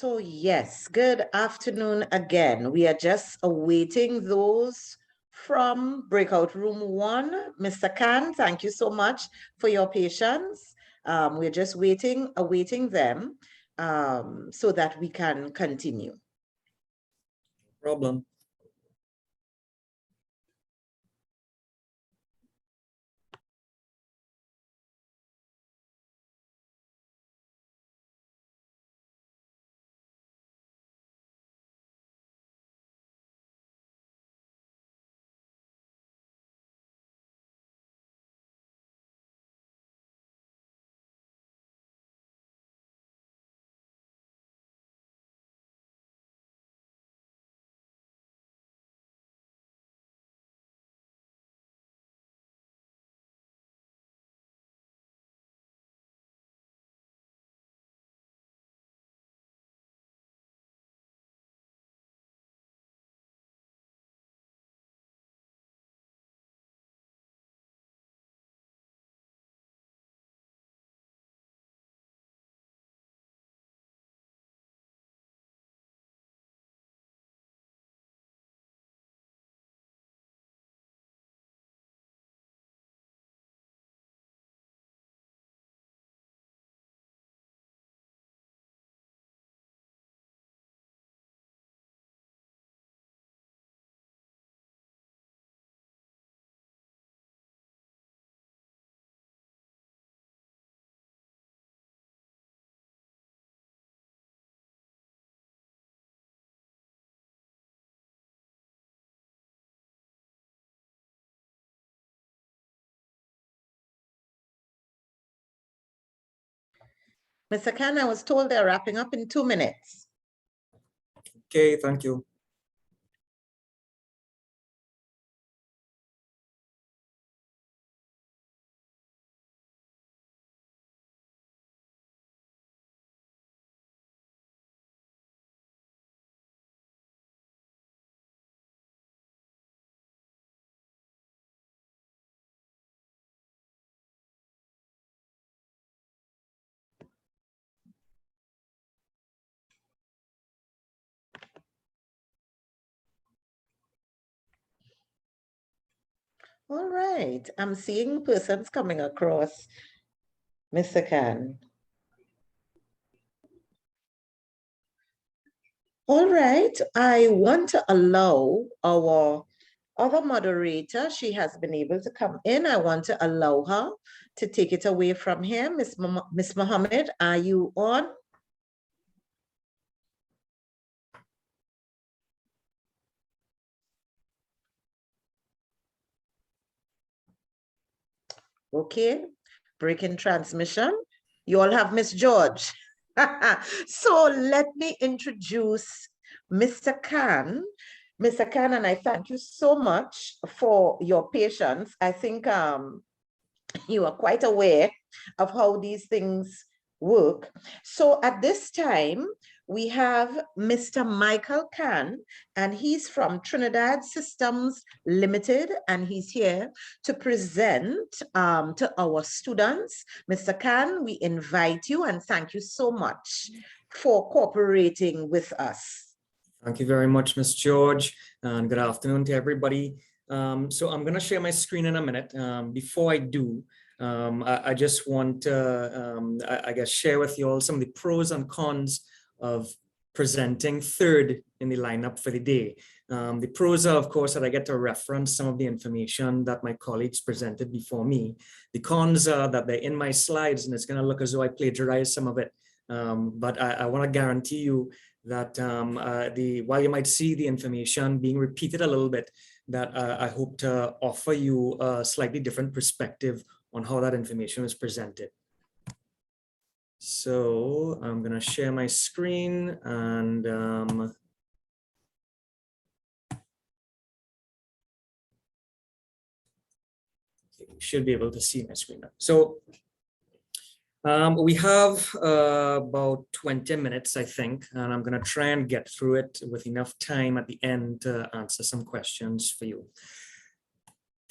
So yes, good afternoon again. We are just awaiting those from breakout room 1. Mr. Khan, thank you so much for your patience. We're just awaiting them so that we can continue. Problem. Mr. Khan, I was told they're wrapping up in 2 minutes. Okay, thank you. All right, I'm seeing persons coming across, Mr. Khan. All right, I want to allow our other moderator, she has been able to come in. I want to allow her to take it away from here. Miss Mohammed, are you on? Okay, breaking transmission. You all have Miss George. So let me introduce Mr. Khan. Mr. Khan, and I thank you so much for your patience. I think you are quite aware of how these things work. So at this time, we have Mr. Michael Khan, and he's from Trinidad Systems Limited, and he's here to present to our students. Mr. Khan, we invite you and thank you so much for cooperating with us. Thank you very much, Ms. George, and good afternoon to everybody. So I'm going to share my screen in a minute. Before I do, I just want to, I guess, share with you all some of the pros and cons of presenting third in the lineup for the day. The pros are, of course, that I get to reference some of the information that my colleagues presented before me. The cons are that they're in my slides, and it's going to look as though I plagiarized some of it. But I want to guarantee you that while you might see the information being repeated a little bit, that I hope to offer you a slightly different perspective on how that information is presented. So I'm going to share my screen, and you should be able to see my screen now. So we have about 20 minutes, I think, and I'm going to try and get through it with enough time at the end to answer some questions for you.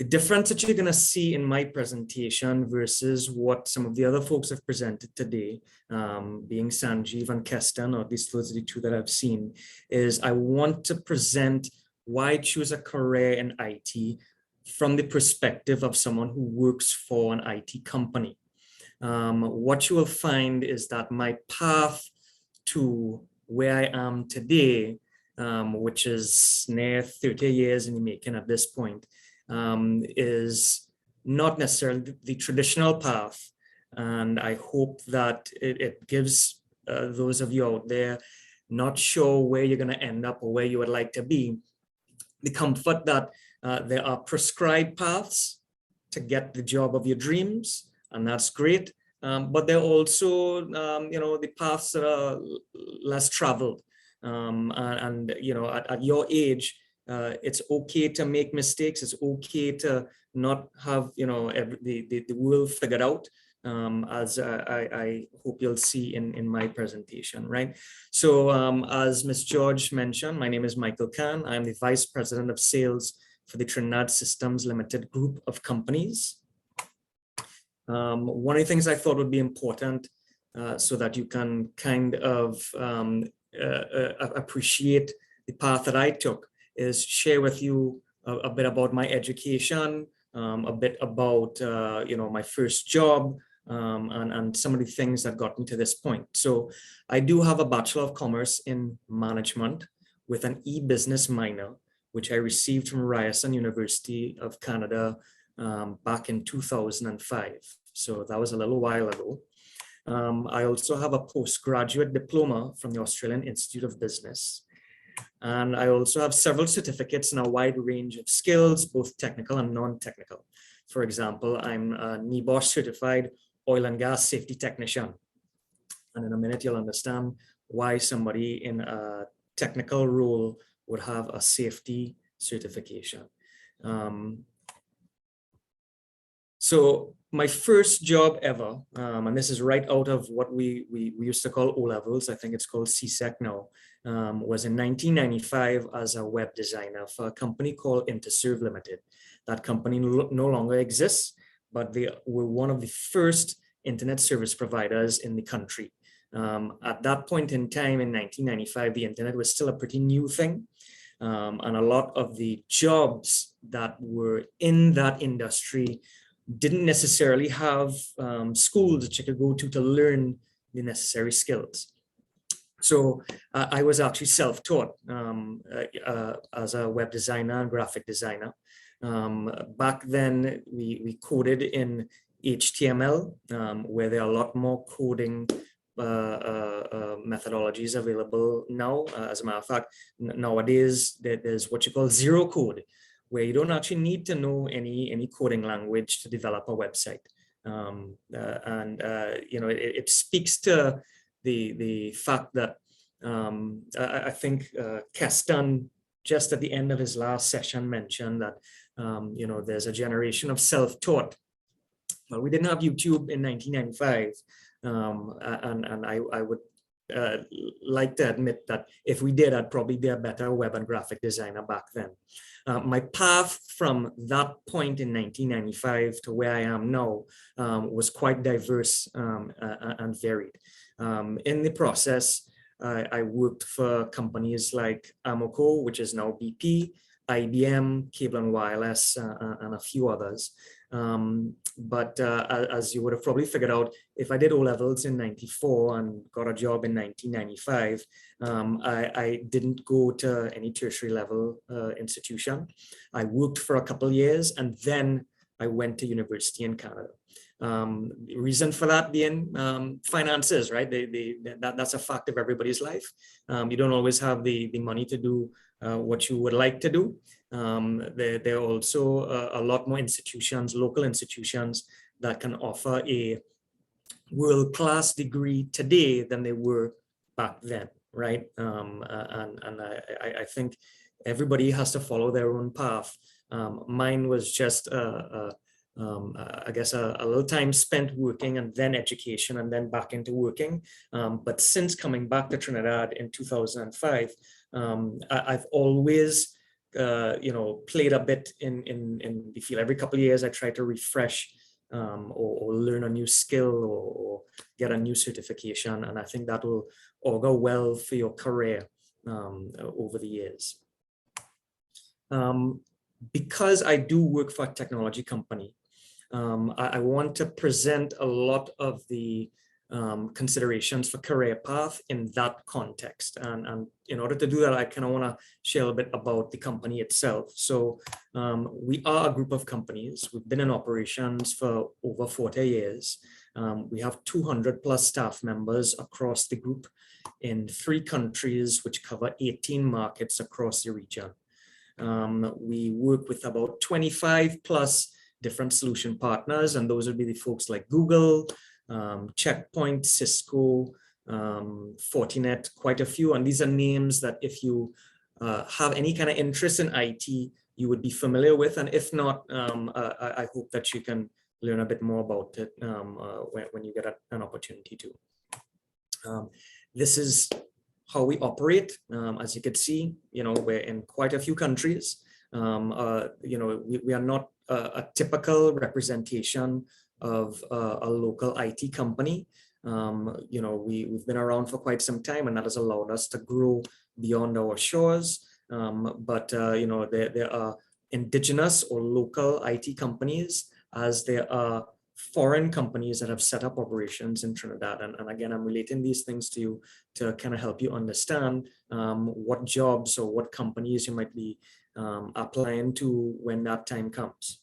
The difference that you're going to see in my presentation versus what some of the other folks have presented today, being Sanjeev and Keston, or at least those are the two that I've seen, is I want to present why choose a career in IT from the perspective of someone who works for an IT company. What you will find is that my path to where I am today, which is near 30 years in the making at this point, is not necessarily the traditional path. And I hope that it gives those of you out there not sure where you're going to end up or where you would like to be, the comfort that there are prescribed paths to get the job of your dreams, and that's great. But there are also, the paths that are less traveled. And at your age, it's okay to make mistakes. It's okay to not have, the world figured out, as I hope you'll see in my presentation, right? So as Ms. George mentioned, my name is Michael Khan. I'm the Vice President of Sales for the Trinidad Systems Limited group of companies. One of the things I thought would be important so that you can kind of appreciate the path that I took is share with you a bit about my education, a bit about my first job, and some of the things that got me to this point. So I do have a Bachelor of Commerce in Management with an e-business minor, which I received from Ryerson University of Canada back in 2005. So that was a little while ago. I also have a postgraduate diploma from the Australian Institute of Business. And I also have several certificates in a wide range of skills, both technical and non-technical. For example, I'm a NEBOSH certified oil and gas safety technician. And in a minute, you'll understand why somebody in a technical role would have a safety certification. So my first job ever, and this is right out of what we used to call O-levels, I think it's called CSEC now, was in 1995 as a web designer for a company called Interserve Limited. That company no longer exists, but they were one of the first internet service providers in the country. At that point in time in 1995, the internet was still a pretty new thing. And a lot of the jobs that were in that industry didn't necessarily have schools that you could go to learn the necessary skills. So I was actually self-taught as a web designer and graphic designer. Back then, we coded in HTML, where there are a lot more coding methodologies available now. As a matter of fact, nowadays, there's what you call zero code, where you don't actually need to know any coding language to develop a website. It speaks to the fact that I think Keston, just at the end of his last session, mentioned that there's a generation of self-taught. Well, we didn't have YouTube in 1995, and I would like to admit that if we did, I'd probably be a better web and graphic designer back then. My path from that point in 1995 to where I am now was quite diverse and varied. In the process, I worked for companies like Amoco, which is now BP, IBM, Cable and Wireless, and a few others. But as you would have probably figured out, if I did O-levels in 94 and got a job in 1995, I didn't go to any tertiary level institution. I worked for a couple of years and then I went to university in Canada. The reason for that being finances, right? That's a fact of everybody's life. You don't always have the money to do what you would like to do. There are also a lot more institutions, local institutions, that can offer a world-class degree today than they were back then, right? I think everybody has to follow their own path. Mine was just I guess a little time spent working and then education and then back into working. But since coming back to Trinidad in 2005, I've always played a bit in the field. Every couple of years, I try to refresh or learn a new skill or get a new certification. And I think that will augur well for your career over the years. Because I do work for a technology company, I want to present a lot of the considerations for career path in that context. And in order to do that, I kind of want to share a bit about the company itself. So we are a group of companies. We've been in operations for over 40 years. We have 200 plus staff members across the group in 3 countries, which cover 18 markets across the region. We work with about 25 plus different solution partners, and those would be the folks like Google, Checkpoint, Cisco, Fortinet, quite a few. And these are names that if you have any kind of interest in IT, you would be familiar with. And if not, I hope that you can learn a bit more about it when you get an opportunity to. This is how we operate. As you can see, we're in quite a few countries. We are not a typical representation of a local IT company. We've been around for quite some time, and that has allowed us to grow beyond our shores. There are indigenous or local IT companies, as there are foreign companies that have set up operations in Trinidad. And again, I'm relating these things to you to kind of help you understand what jobs or what companies you might be applying to when that time comes.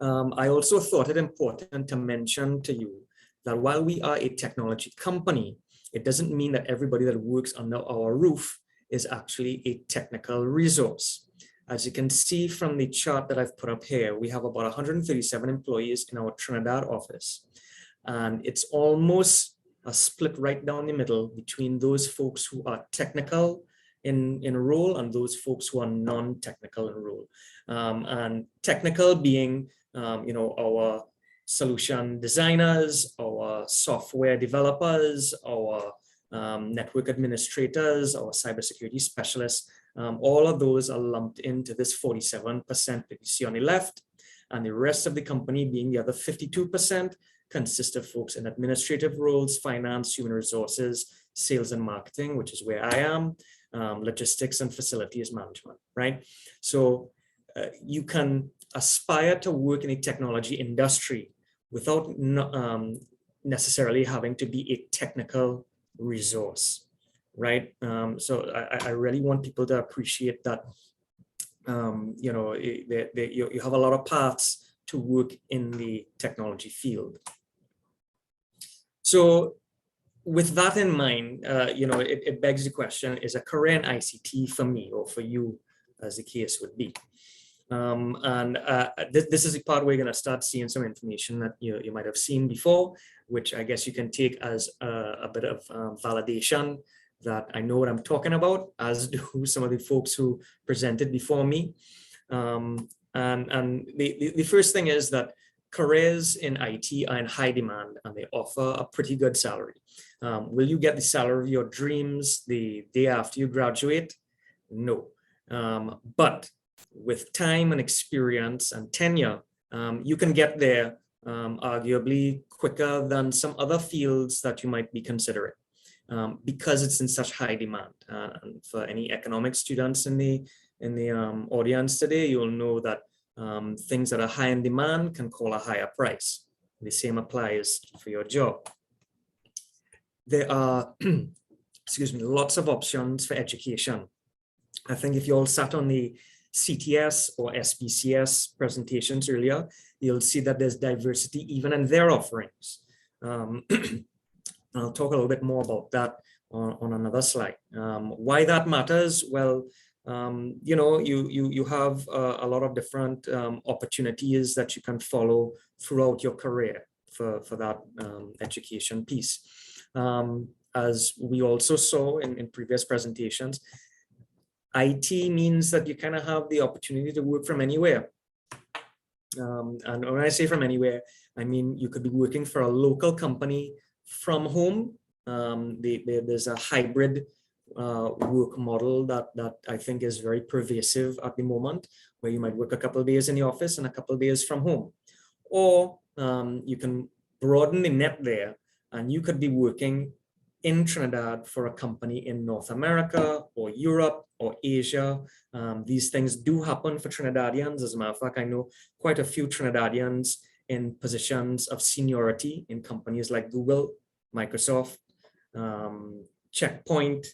I also thought it important to mention to you that while we are a technology company, it doesn't mean that everybody that works under our roof is actually a technical resource. As you can see from the chart that I've put up here, we have about 137 employees in our Trinidad office. And it's almost a split right down the middle between those folks who are technical in role and those folks who are non-technical in role. And technical being, our solution designers, our software developers, our network administrators, our cybersecurity specialists. All of those are lumped into this 47% that you see on the left, and the rest of the company, being the other 52%, consists of folks in administrative roles, finance, human resources, sales and marketing, which is where I am, logistics and facilities management, right? So you can aspire to work in a technology industry without necessarily having to be a technical resource. Right. So I really want people to appreciate that, you have a lot of paths to work in the technology field. So with that in mind, it begs the question, is a career in ICT for me or for you, as the case would be? This is the part where you're going to start seeing some information that you might have seen before, which I guess you can take as a bit of validation that I know what I'm talking about, as do some of the folks who presented before me. And the first thing is that careers in IT are in high demand and they offer a pretty good salary. Will you get the salary of your dreams the day after you graduate? No. But with time and experience and tenure, you can get there arguably quicker than some other fields that you might be considering. Because it's in such high demand. And for any economic students in the audience today, you'll know that things that are high in demand can call a higher price. The same applies for your job. There are, lots of options for education. I think if you all sat on the CTS or SPCS presentations earlier, you'll see that there's diversity even in their offerings. I'll talk a little bit more about that on another slide. Why that matters? Well, you have a lot of different opportunities that you can follow throughout your career for that education piece. As we also saw in previous presentations, IT means that you kind of have the opportunity to work from anywhere. And when I say from anywhere, I mean you could be working for a local company from home. There's a hybrid work model that I think is very pervasive at the moment, where you might work a couple of days in the office and a couple of days from home. Or you can broaden the net there, and you could be working in Trinidad for a company in North America or Europe or Asia. These things do happen for Trinidadians. As a matter of fact, I know quite a few Trinidadians in positions of seniority in companies like Google, Microsoft, Checkpoint,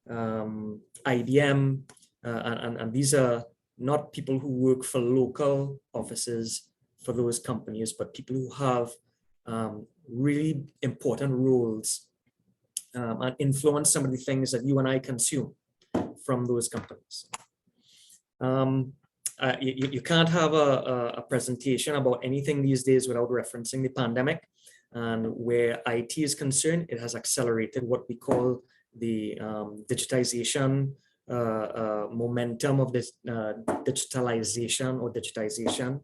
IBM, and these are not people who work for local offices for those companies, but people who have really important roles and influence some of the things that you and I consume from those companies. You can't have a presentation about anything these days without referencing the pandemic. And where IT is concerned, it has accelerated what we call the digitization momentum of this digitalization or digitization.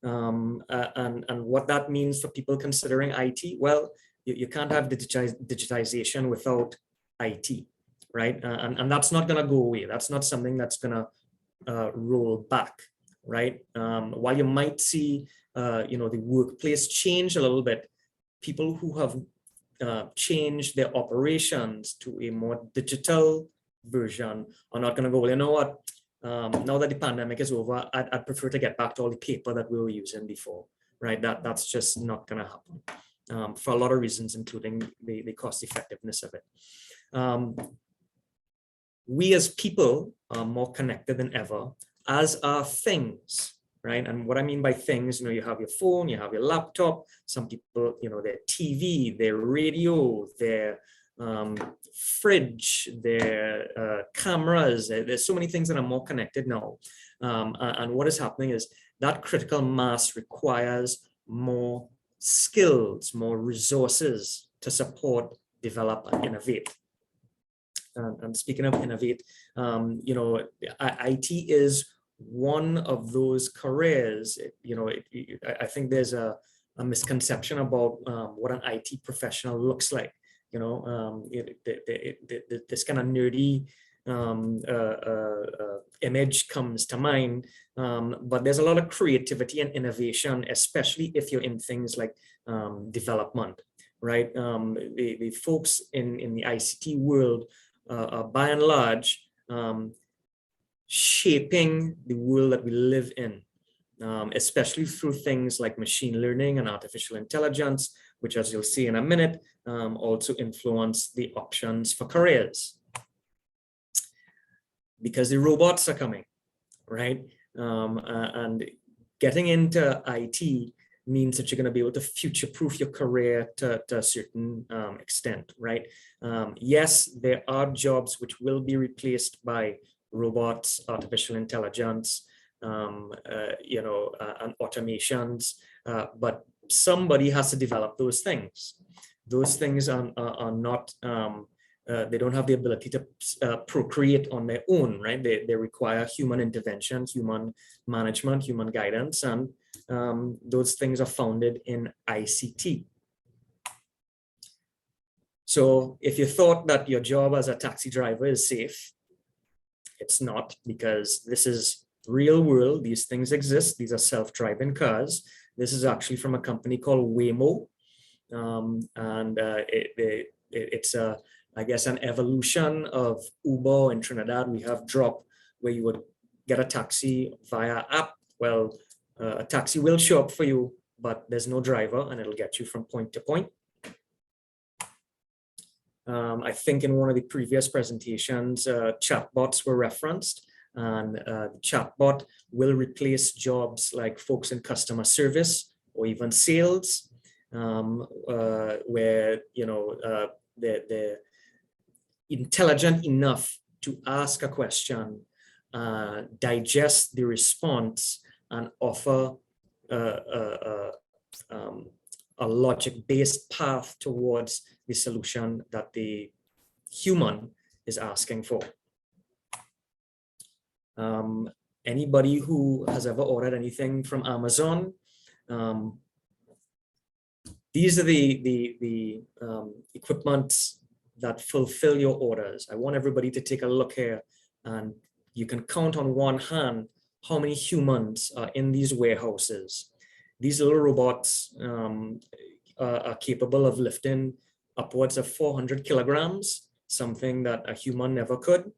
And what that means for people considering IT, well, you can't have digitization without IT, right? And that's not going to go away. That's not something that's going to roll back, right? While you might see, the workplace change a little bit, people who have changed their operations to a more digital version are not going to go, well, you know what? Now that the pandemic is over, I'd prefer to get back to all the paper that we were using before, right? That's just not going to happen for a lot of reasons, including the cost effectiveness of it. We as people are more connected than ever, as are things, right? And what I mean by things, you have your phone, you have your laptop, some people, their TV, their radio, their fridge, their cameras. There's so many things that are more connected now. And what is happening is that critical mass requires more skills, more resources to support, develop, and innovate. And speaking of innovate, IT is one of those careers. I think there's a misconception about what an IT professional looks like. This kind of nerdy image comes to mind, but there's a lot of creativity and innovation, especially if you're in things like development, right? The folks in the ICT world are by and large shaping the world that we live in, especially through things like machine learning and artificial intelligence, which, as you'll see in a minute, also influence the options for careers. Because the robots are coming, right? And getting into IT means that you're going to be able to future-proof your career to a certain extent, right? Yes, there are jobs which will be replaced by robots, artificial intelligence, and automations, but somebody has to develop those things. Those things are not, they don't have the ability to procreate on their own, right? They require human intervention, human management, human guidance, and those things are founded in ICT. So if you thought that your job as a taxi driver is safe, it's not, because this is real world. These things exist. These are self-driving cars. This is actually from a company called Waymo. It's I guess an evolution of Uber in Trinidad. We have Drop, where you would get a taxi via app. Well, a taxi will show up for you, but there's no driver, and it'll get you from point to point. I think in one of the previous presentations, chatbots were referenced, and the chatbot will replace jobs like folks in customer service or even sales, where they're intelligent enough to ask a question, digest the response, and offer a logic-based path towards the solution that the human is asking for. Anybody who has ever ordered anything from Amazon, these are the equipment that fulfill your orders. I want everybody to take a look here, and you can count on one hand how many humans are in these warehouses. These little robots are capable of lifting upwards of 400 kilograms, something that a human never could.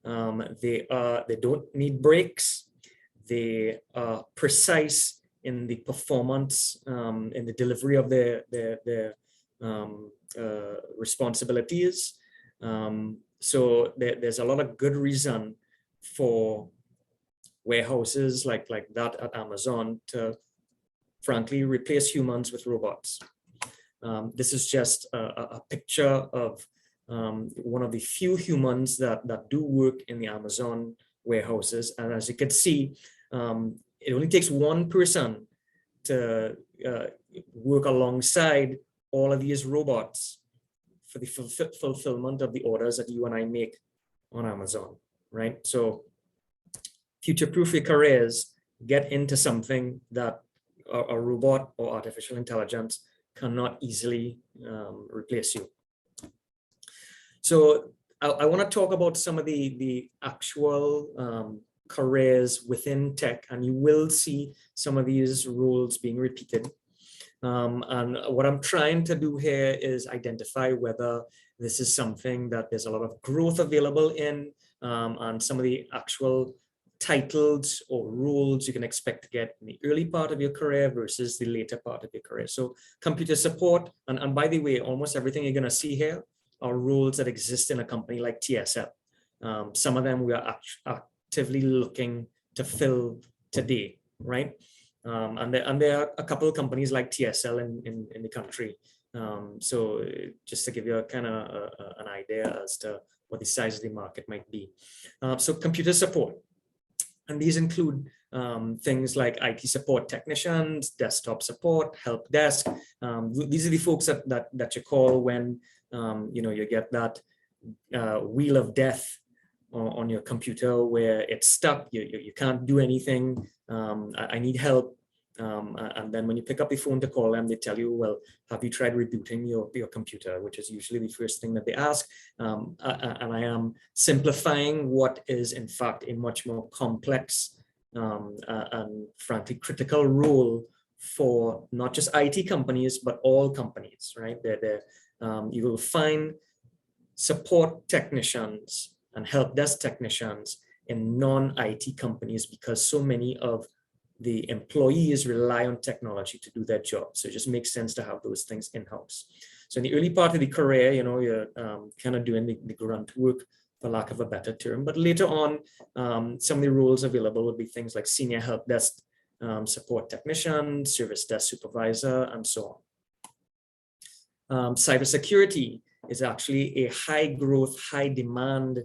They don't need brakes. They are precise in the performance, in the delivery of their responsibilities. So there's a lot of good reason for warehouses like that at Amazon to frankly replace humans with robots. This is just a picture of one of the few humans that do work in the Amazon warehouses. And as you can see, it only takes one person to work alongside all of these robots for the fulfillment of the orders that you and I make on Amazon, right? So future-proof your careers, get into something that a robot or artificial intelligence cannot easily replace you. So I want to talk about some of the actual careers within tech, and you will see some of these roles being repeated. And what I'm trying to do here is identify whether this is something that there's a lot of growth available in, and some of the actual titles or roles you can expect to get in the early part of your career versus the later part of your career. So computer support, and by the way, almost everything you're going to see here are roles that exist in a company like TSL. Some of them we are actively looking to fill today, right? And there are a couple of companies like TSL in the country. So just to give you a kind of an idea as to what the size of the market might be. So computer support. And these include things like IT support technicians, desktop support, help desk. These are the folks that you call when you get that wheel of death on your computer where it's stuck, you can't do anything, I need help. And then when you pick up the phone to call them, they tell you, well, have you tried rebooting your computer, which is usually the first thing that they ask. And I am simplifying what is in fact a much more complex and frankly critical role for not just IT companies, but all companies, right? You will find support technicians and help desk technicians in non-IT companies because so many of the employees rely on technology to do their job. So it just makes sense to have those things in-house. So in the early part of the career, you're kind of doing the grunt work, for lack of a better term. But later on, some of the roles available would be things like senior help desk support technician, service desk supervisor, and so on. Cybersecurity is actually a high growth, high demand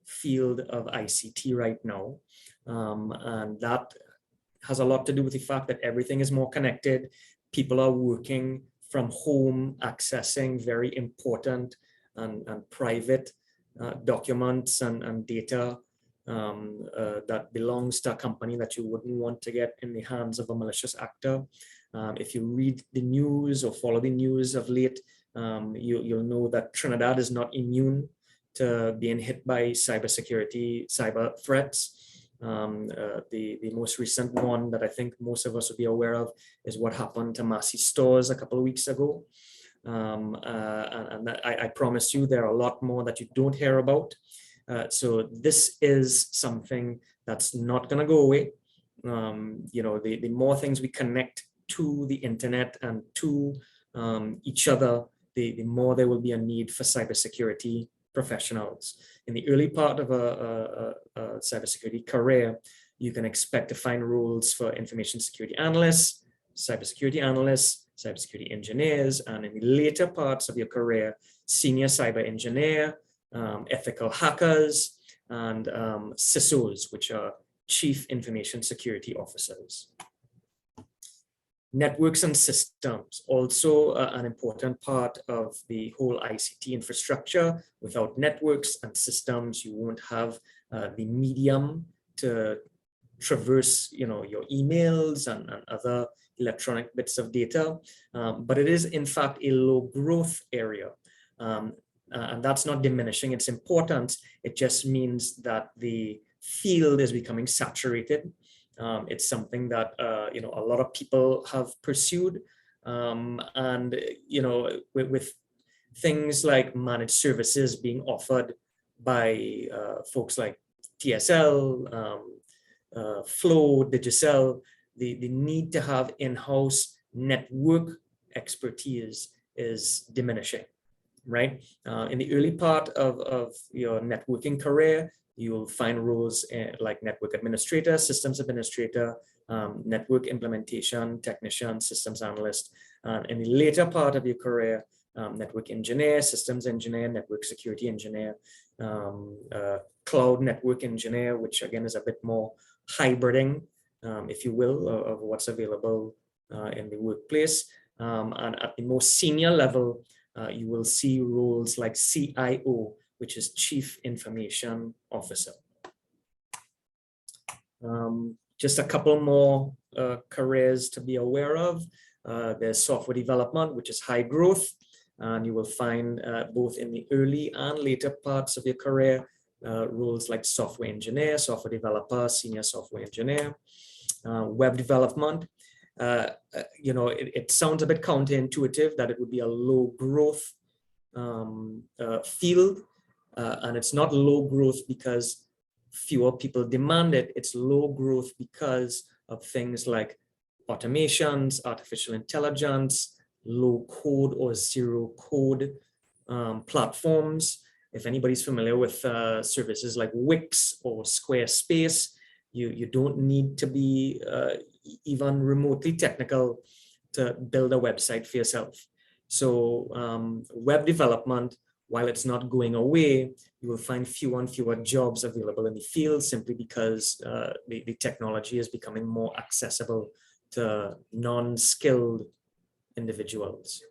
field of ICT right now. And that has a lot to do with the fact that everything is more connected. People are working from home, accessing very important and private documents and data that belongs to a company that you wouldn't want to get in the hands of a malicious actor. If you read the news or follow the news of late, you'll know that Trinidad is not immune to being hit by cyber threats. The most recent one that I think most of us would be aware of is what happened to Massey Stores a couple of weeks ago. And I promise you there are a lot more that you don't hear about. So this is something that's not going to go away. The more things we connect to the internet and to each other, the more there will be a need for cybersecurity professionals. In the early part of a cybersecurity career, you can expect to find roles for information security analysts, cybersecurity engineers, and in the later parts of your career, senior cyber engineer, ethical hackers, and CISOs, which are chief information security officers. Networks and systems, also an important part of the whole ICT infrastructure. Without networks and systems, you won't have the medium to traverse, your emails and other electronic bits of data. But it is in fact a low growth area. and that's not diminishing its importance. It just means that the field is becoming saturated. It's something that a lot of people have pursued, and with things like managed services being offered by folks like TSL, Flow, Digicel, the need to have in-house network expertise is diminishing, right? In the early part of your networking career, you'll find roles like network administrator, systems administrator, network implementation technician, systems analyst. In the later part of your career, network engineer, systems engineer, network security engineer, cloud network engineer, which again is a bit more hybriding, if you will, of what's available in the workplace. And at the most senior level, you will see roles like CIO, which is Chief Information Officer. Just a couple more careers to be aware of. There's software development, which is high growth, and you will find both in the early and later parts of your career, roles like software engineer, software developer, senior software engineer. Web development, it sounds a bit counterintuitive that it would be a low growth field, and it's not low growth because fewer people demand it. It's low growth because of things like automations, artificial intelligence, low code or zero code platforms. If anybody's familiar with services like Wix or Squarespace, you don't need to be even remotely technical to build a website for yourself. So web development, while it's not going away, you will find fewer and fewer jobs available in the field simply because the technology is becoming more accessible to non-skilled individuals.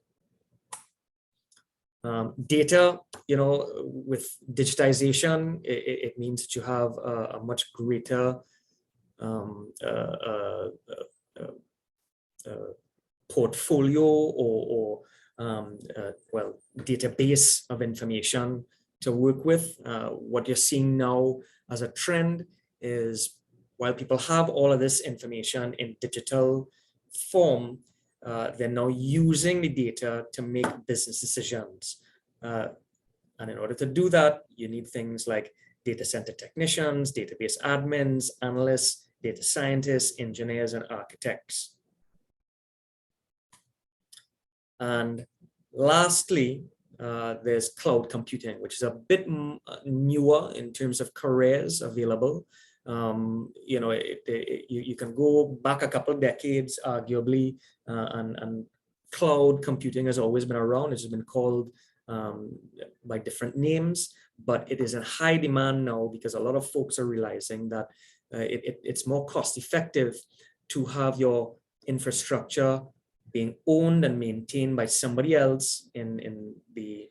Data, with digitization, it means that you have a much greater portfolio or database of information to work with. What you're seeing now as a trend is, while people have all of this information in digital form, they're now using the data to make business decisions. And in order to do that, you need things like data center technicians, database admins, analysts, data scientists, engineers, and architects. And lastly, there's cloud computing, which is a bit newer in terms of careers available. You can go back a couple of decades, arguably, and cloud computing has always been around. It's been called by different names, but it is in high demand now because a lot of folks are realizing that it's more cost effective to have your infrastructure being owned and maintained by somebody else in the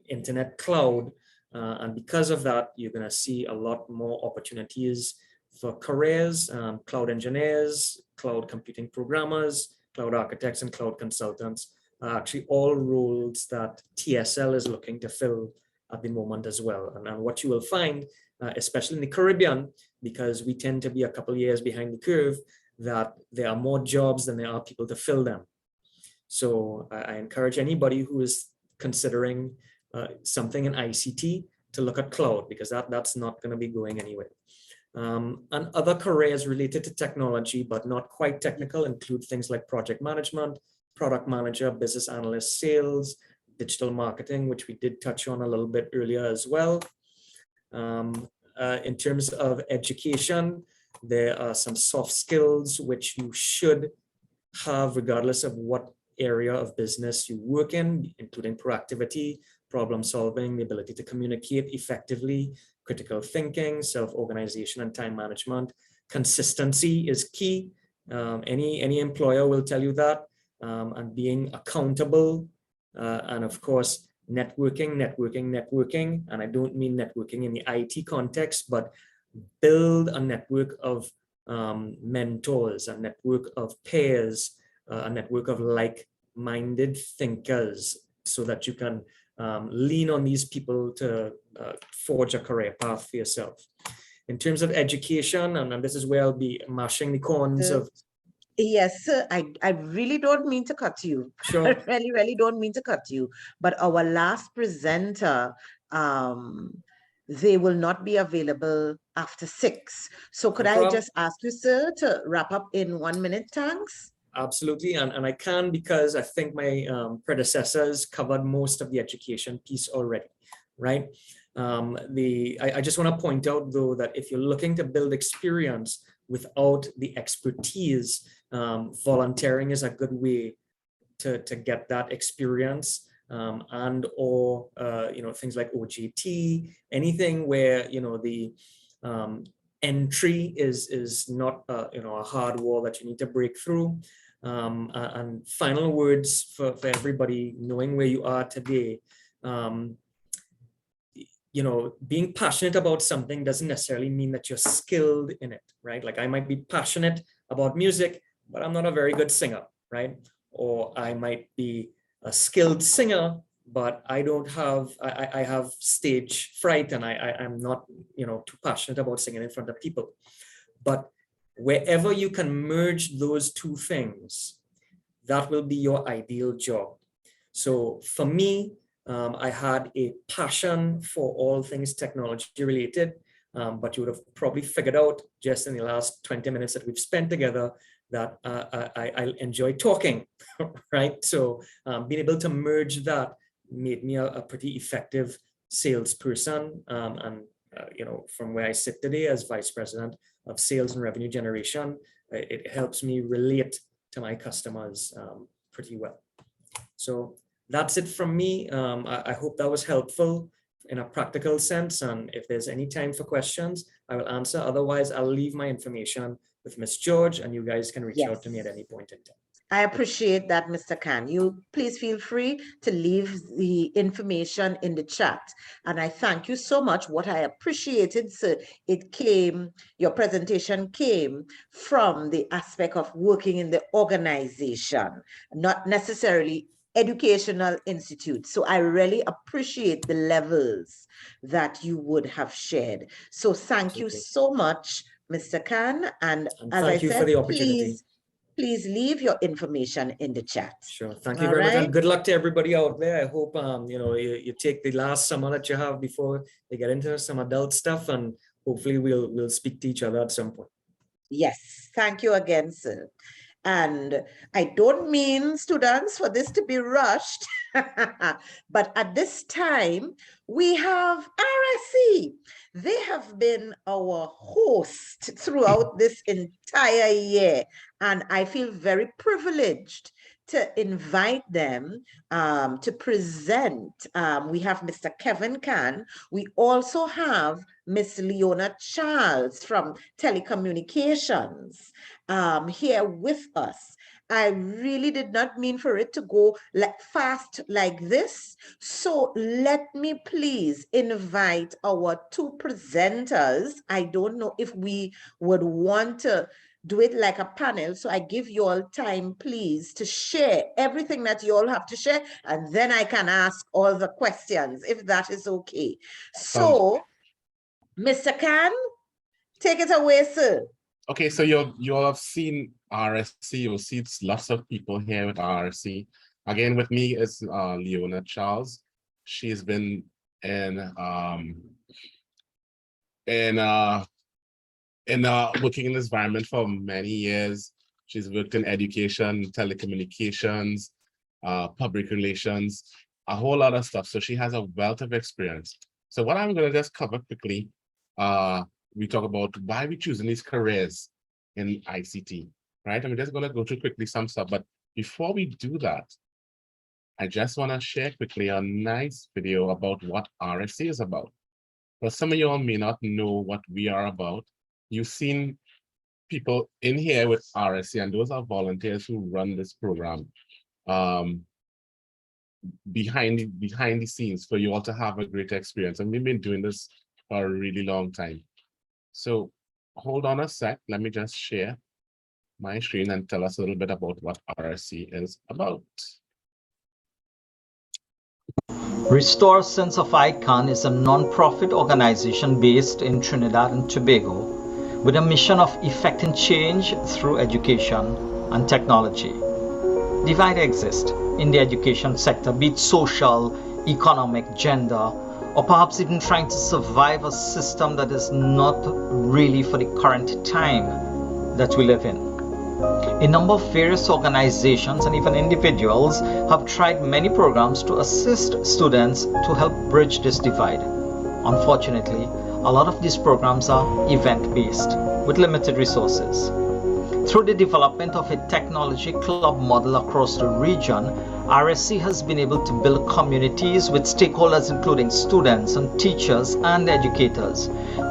internet cloud. And because of that, you're going to see a lot more opportunities for careers, cloud engineers, cloud computing programmers, cloud architects, and cloud consultants are actually all roles that TSL is looking to fill at the moment as well. And what you will find, especially in the Caribbean, because we tend to be a couple of years behind the curve, that there are more jobs than there are people to fill them. So I encourage anybody who is considering something in ICT to look at cloud, because that's not going to be going anywhere. And other careers related to technology, but not quite technical, include things like project management, product manager, business analyst, sales, digital marketing, which we did touch on a little bit earlier as well. In terms of education, there are some soft skills which you should have regardless of what area of business you work in, including proactivity, problem solving, the ability to communicate effectively, critical thinking, self-organization, and time management. Consistency is key. Any employer will tell you that, and being accountable, and of course, networking. And I don't mean networking in the IT context, but build a network of mentors, a network of peers, a network of like-minded thinkers, so that you can lean on these people to forge a career path for yourself. In terms of education, and this is where I'll be mashing the corns of. Yes, sir. I really don't mean to cut you. Sure. I really, really don't mean to cut you. But our last presenter, they will not be available after 6. So could No I problem. just ask you, sir, to wrap up in 1 minute, thanks? Absolutely, and I can because I think my predecessors covered most of the education piece already, right? I just want to point out though that if you're looking to build experience without the expertise, volunteering is a good way to get that experience, and or things like OJT, anything where the entry is not a hard wall that you need to break through. And final words for everybody, knowing where you are today. Being passionate about something doesn't necessarily mean that you're skilled in it, right? Like I might be passionate about music, but I'm not a very good singer, right? Or I might be a skilled singer, but I have stage fright, and I'm not, too passionate about singing in front of people. But wherever you can merge those two things, that will be your ideal job. So for me, I had a passion for all things technology related, but you would have probably figured out just in the last 20 minutes that we've spent together that I enjoy talking, right? So being able to merge that made me a pretty effective salesperson. And from where I sit today as Vice President of Sales and Revenue Generation, it helps me relate to my customers pretty well. So that's it from me. I hope that was helpful in a practical sense. And if there's any time for questions, I will answer. Otherwise, I'll leave my information with Ms. George, and you guys can reach out to me at any point in time. I appreciate that, Mr. Khan. You please feel free to leave the information in the chat. And I thank you so much. What I appreciated, sir, your presentation came from the aspect of working in the organization, not necessarily educational institute. So I really appreciate the levels that you would have shared. So thank you so much, Mr. Khan. And as I said, please leave your information in the chat. Sure. Thank you very much. And good luck to everybody out there. I hope you take the last summer that you have before they get into some adult stuff, and hopefully we'll speak to each other at some point. Yes. Thank you again, sir. And I don't mean, students, for this to be rushed, but at this time, we have RSC. They have been our host throughout this entire year, and I feel very privileged to invite them to present. We have Mr. Kevin Khan. We also have Miss Leona Charles from Telecommunications here with us. I really did not mean for it to go fast like this. So let me please invite our two presenters. I don't know if we would want to do it like a panel. So I give you all time, please, to share everything that you all have to share. And then I can ask all the questions, if that is okay. So, Mr. Khan, take it away, sir. Okay, so you all have seen RSC. You'll see lots of people here with RSC. Again, with me is Leona Charles. She's been in working in this environment for many years. She's worked in education, telecommunications, public relations, a whole lot of stuff. So she has a wealth of experience. So what I'm going to just cover quickly, we talk about why we're choosing these careers in ICT, right? I'm just going to go through quickly some stuff. But before we do that, I just want to share quickly a nice video about what RSC is about. But some of you all may not know what we are about. You've seen people in here with RSC, and those are volunteers who run this program behind the scenes for you all to have a great experience. And we've been doing this for a really long time. So hold on a sec. Let me just share my screen and tell us a little bit about what RSC is about. Restore Sense of Icon is a non-profit organization based in Trinidad and Tobago with a mission of effecting change through education and technology. Divide exists in the education sector, be it social, economic, gender, or perhaps even trying to survive a system that is not really for the current time that we live in. A number of various organizations and even individuals have tried many programs to assist students to help bridge this divide. Unfortunately, a lot of these programs are event-based with limited resources. Through the development of a technology club model across the region, RSC has been able to build communities with stakeholders including students and teachers and educators.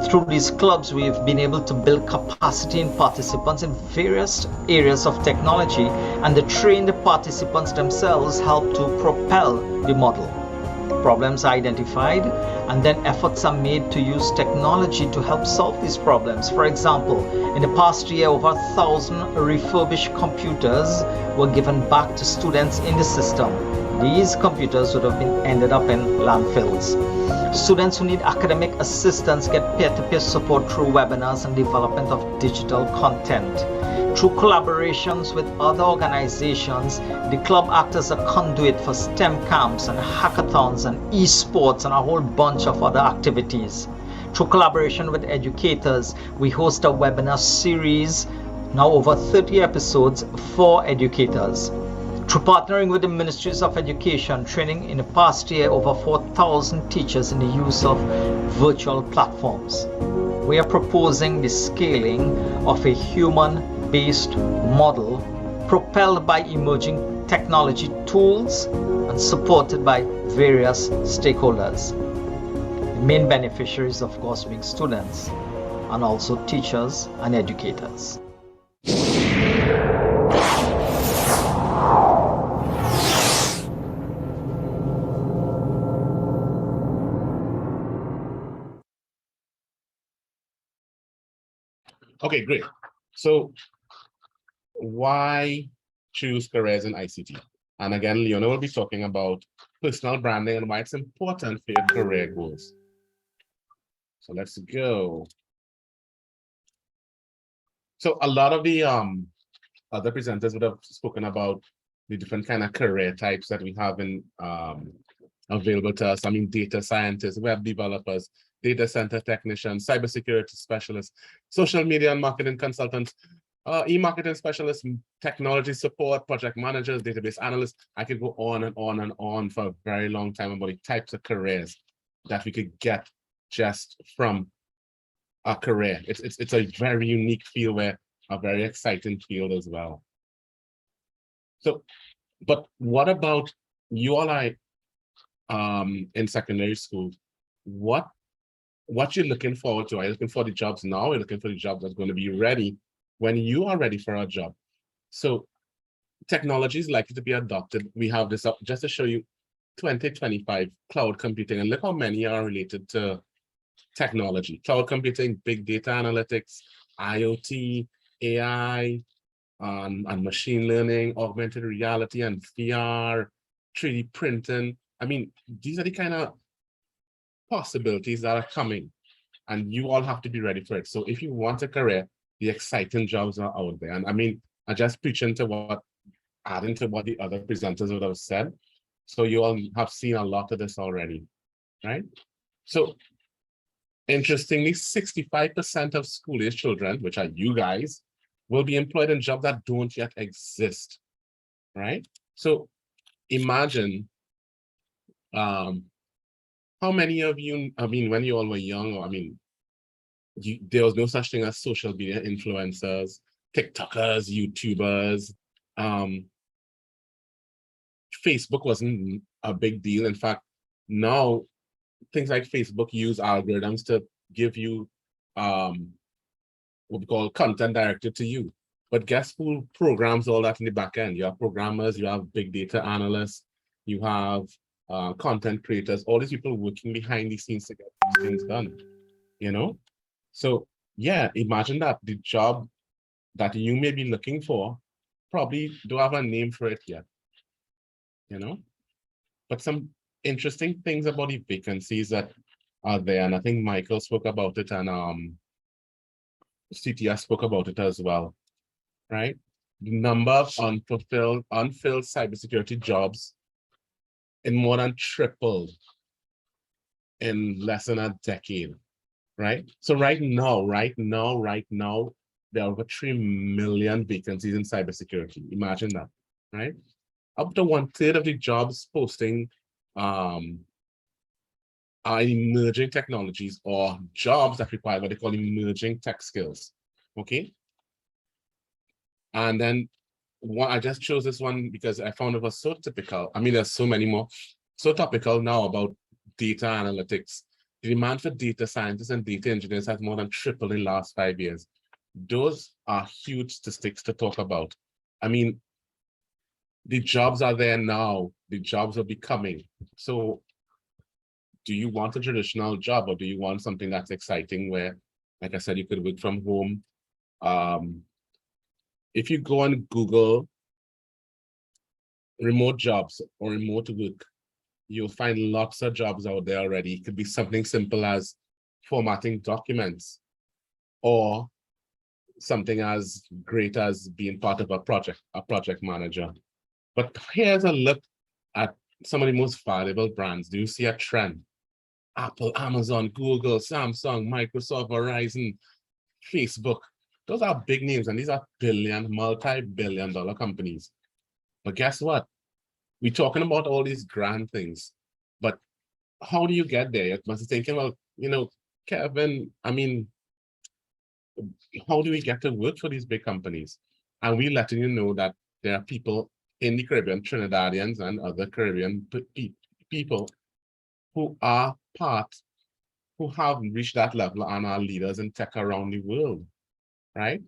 Through these clubs, we've been able to build capacity in participants in various areas of technology, and the trained participants themselves help to propel the model. Problems are identified, and then efforts are made to use technology to help solve these problems. For example, in the past year, over 1,000 refurbished computers were given back to students in the system. These computers would have been ended up in landfills. Students who need academic assistance get peer-to-peer support through webinars and development of digital content. Through collaborations with other organizations, the club acts as a conduit for STEM camps and hackathons and esports and a whole bunch of other activities. Through collaboration with educators, we host a webinar series, now over 30 episodes for educators. Through partnering with the Ministries of Education, training in the past year over 4,000 teachers in the use of virtual platforms. We are proposing the scaling of a human-based model propelled by emerging technology tools and supported by various stakeholders. The main beneficiaries, of course, being students and also teachers and educators. Okay, great. So why choose careers in ICT? And again, Leona will be talking about personal branding and why it's important for your career goals. So let's go. So a lot of the other presenters would have spoken about the different kind of career types that we have in available to us. I mean, data scientists, web developers, data center technicians, cybersecurity specialists, social media and marketing consultants, e-marketing specialists, technology support, project managers, database analysts. I could go on and on and on for a very long time about the types of careers that we could get just from a career. It's a very unique field, where a very exciting field as well. So, but what about you all in secondary school? What you're looking forward to? Are you looking for the jobs now? Are you looking for the jobs that's going to be ready when you are ready for a job? So technology is likely to be adopted. We have this up just to show you 2025 cloud computing, and look how many are related to technology: cloud computing, big data analytics, IoT, AI, and machine learning, augmented reality and VR, 3D printing. I mean, these are the kind of possibilities that are coming, and you all have to be ready for it. So if you want a career, the exciting jobs are out there. And I mean, I just preaching to adding to what the other presenters would have said. So you all have seen a lot of this already, right? So interestingly, 65% of school-age children, which are you guys, will be employed in jobs that don't yet exist, right? So imagine how many of you, I mean, when you all were young, or I mean, there was no such thing as social media influencers, TikTokers, YouTubers. Facebook wasn't a big deal. In fact, now things like Facebook use algorithms to give you what we call content directed to you. But guess who programs all that in the back end? You have programmers, you have big data analysts, you have content creators, all these people working behind the scenes to get these things done, you know? So yeah, imagine that the job that you may be looking for probably don't have a name for it yet, you know? But some interesting things about the vacancies that are there, and I think Michael spoke about it, and CTS spoke about it as well, right? The number of unfilled cybersecurity jobs in more than tripled in less than a decade, right? So right now, there are over 3 million vacancies in cybersecurity. Imagine that, right? Up to 1/3 of the jobs posting are emerging technologies or jobs that require what they call emerging tech skills, okay? And then I just chose this one because I found it was so typical. I mean, there's so many more, so topical now about data analytics. The demand for data scientists and data engineers has more than tripled in the last 5 years. Those are huge statistics to talk about. I mean, the jobs are there now, the jobs are becoming. So do you want a traditional job, or do you want something that's exciting where, like I said, you could work from home? If you go on Google remote jobs or remote work, you'll find lots of jobs out there already. It could be something simple as formatting documents, or something as great as being part of a project manager. But here's a look at some of the most valuable brands. Do you see a trend? Apple, Amazon, Google, Samsung, Microsoft, Verizon, Facebook. Those are big names, and these are multi-billion dollar companies. But guess what? We're talking about all these grand things, but how do you get there? You must be thinking, well, Kevin, I mean, how do we get to work for these big companies? And we're letting you know that there are people in the Caribbean, Trinidadians and other Caribbean people who have reached that level and are leaders in tech around the world, right?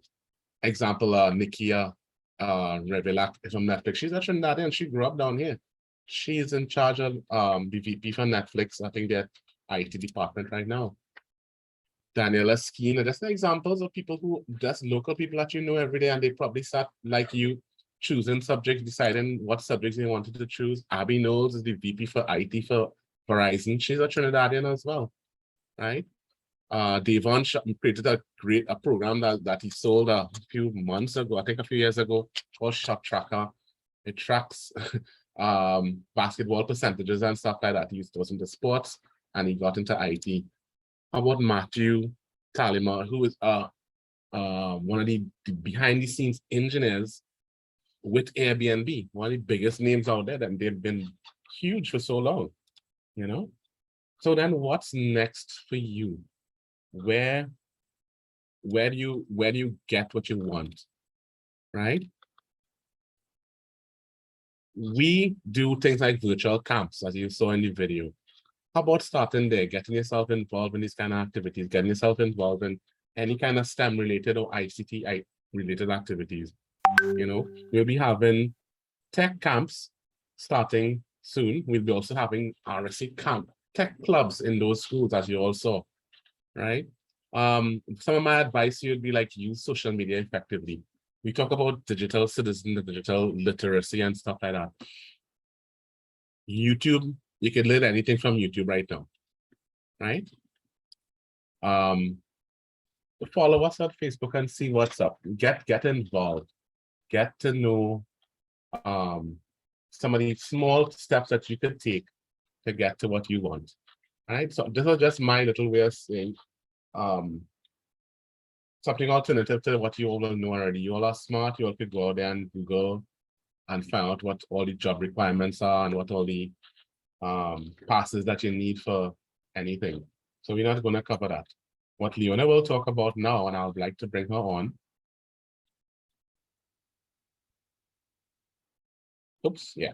Example, Nikia Revelak from Netflix. She's a Trinidadian. She grew up down here. She is in charge of the VP for Netflix. I think their IT department right now. Daniela Skeen, just examples of people who, just local people that you know every day, and they probably start like you, choosing subjects, deciding what subjects they wanted to choose. Abby Knowles is the VP for IT for Verizon. She's a Trinidadian as well, right? Devon created a program that he sold a few months ago, I think a few years ago, called Shot Tracker. It tracks basketball percentages and stuff like that. He was into sports and he got into IT. How about Matthew Talima, who is one of the behind the scenes engineers with Airbnb, one of the biggest names out there, and they've been huge for so long, So then what's next for you? Where do you get what you want, right? We do things like virtual camps, as you saw in the video. How about starting there, getting yourself involved in these kind of activities, getting yourself involved in any kind of STEM related or ICT related activities? We'll be having tech camps starting soon. We'll be also having RSC camp, tech clubs in those schools, as you all saw, right? Some of my advice here would be like, use social media effectively. We talk about digital citizen, digital literacy and stuff like that. YouTube, you can learn anything from YouTube right now, right? Follow us on Facebook and see what's up. Get involved. Get to know some of the small steps that you could take to get to what you want. All right, so this is just my little way of saying something alternative to what you all know already. You all are smart. You all could go out there and Google and find out what all the job requirements are and what all the passes that you need for anything. So we're not going to cover that. What Leona will talk about now, and I would like to bring her on. Oops, yeah.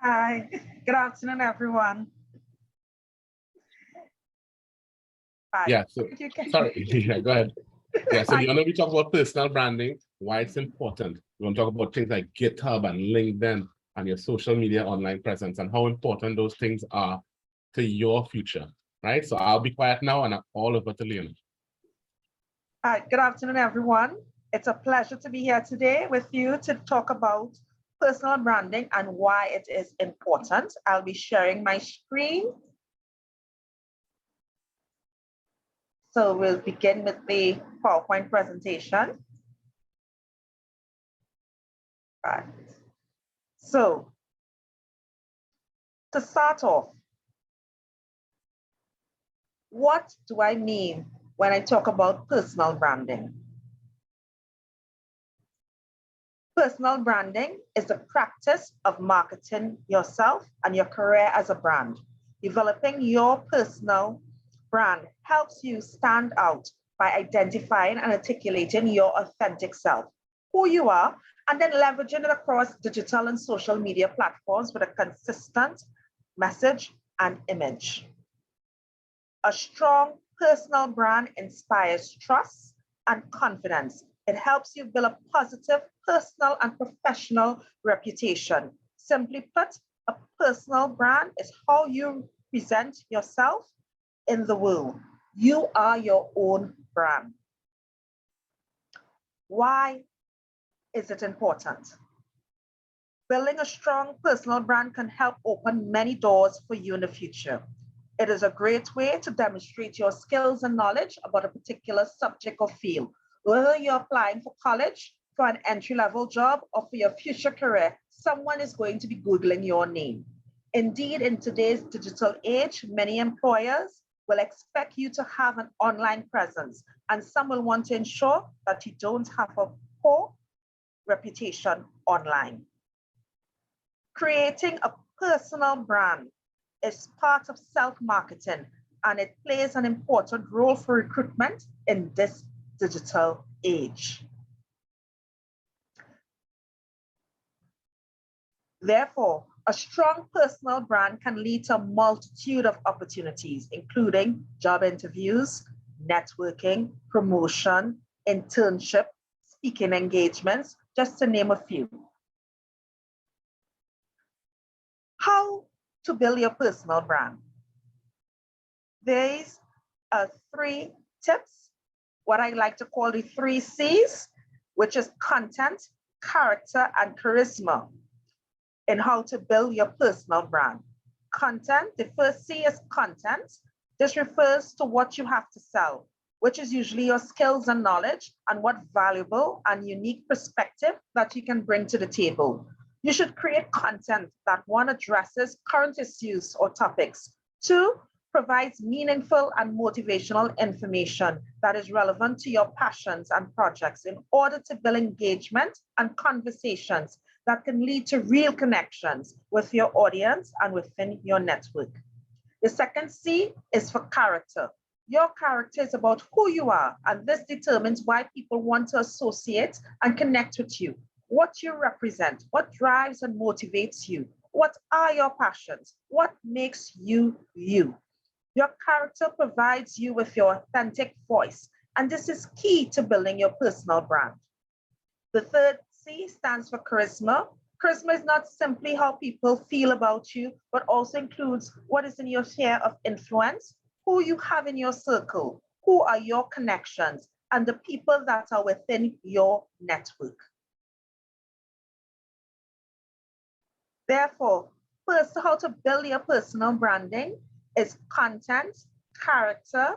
Hi, good afternoon, everyone. Hi. Yeah, so, sorry, yeah, go ahead. Yeah, so Leona, we talk about personal branding, why it's important. We're going to talk about things like GitHub and LinkedIn and your social media online presence and how important those things are to your future, right? So I'll be quiet now and I'm all over to Leona. Hi, good afternoon, everyone. It's a pleasure to be here today with you to talk about personal branding and why it is important. I'll be sharing my screen. So we'll begin with the PowerPoint presentation. Right. So to start off, what do I mean when I talk about personal branding? Personal branding is the practice of marketing yourself and your career as a brand. Developing your personal brand helps you stand out by identifying and articulating your authentic self, who you are, and then leveraging it across digital and social media platforms with a consistent message and image. A strong personal brand inspires trust and confidence. It helps you build a positive personal and professional reputation. Simply put, a personal brand is how you present yourself in the world. You are your own brand. Why is it important? Building a strong personal brand can help open many doors for you in the future. It is a great way to demonstrate your skills and knowledge about a particular subject or field. Whether you're applying for college, for an entry-level job, or for your future career, someone is going to be Googling your name. Indeed, in today's digital age, many employers will expect you to have an online presence, and some will want to ensure that you don't have a poor reputation online. Creating a personal brand is part of self-marketing, and it plays an important role for recruitment in this digital age. Therefore, a strong personal brand can lead to a multitude of opportunities, including job interviews, networking, promotion, internship, speaking engagements, just to name a few. How to build your personal brand? These are 3 tips, what I like to call the 3 C's, which is content, character, and charisma, in how to build your personal brand. Content, the first C is content. This refers to what you have to sell, which is usually your skills and knowledge and what valuable and unique perspective that you can bring to the table. You should create content that 1, addresses current issues or topics, 2, provides meaningful and motivational information that is relevant to your passions and projects in order to build engagement and conversations that can lead to real connections with your audience and within your network. The second C is for character. Your character is about who you are, and this determines why people want to associate and connect with you, what you represent, what drives and motivates you, what are your passions, what makes you you. Your character provides you with your authentic voice, and this is key to building your personal brand. The third C stands for charisma. Charisma is not simply how people feel about you, but also includes what is in your sphere of influence, who you have in your circle, who are your connections, and the people that are within your network. Therefore, first, how to build your personal branding is content, character.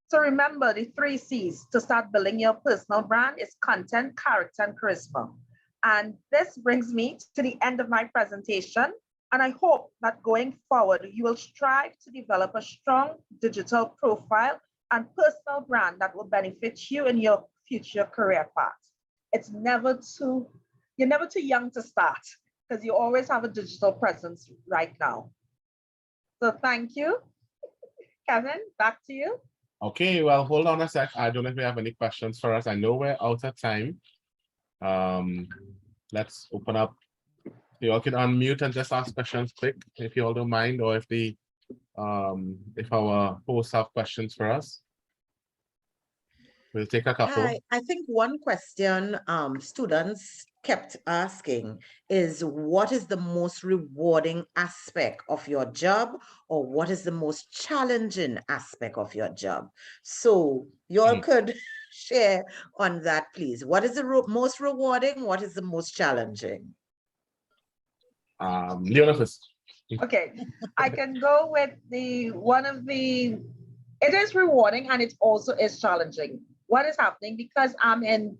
So remember the 3 C's to start building your personal brand is content, character, and charisma. And this brings me to the end of my presentation. And I hope that going forward, you will strive to develop a strong digital profile and personal brand that will benefit you in your future career path. You're never too young to start, because you always have a digital presence right now. So thank you. Kevin, back to you. Okay, well, hold on a sec. I don't know if we have any questions for us. I know we're out of time. Let's open up. You all can unmute and just ask questions quick, if you all don't mind, or if our hosts have questions for us. We'll take a couple. I think one question students kept asking is, what is the most rewarding aspect of your job, or what is the most challenging aspect of your job? So you all could share on that, please. What is the most rewarding? What is the most challenging? Leona first. Okay, I can go with it is rewarding and it also is challenging. What is happening because I'm in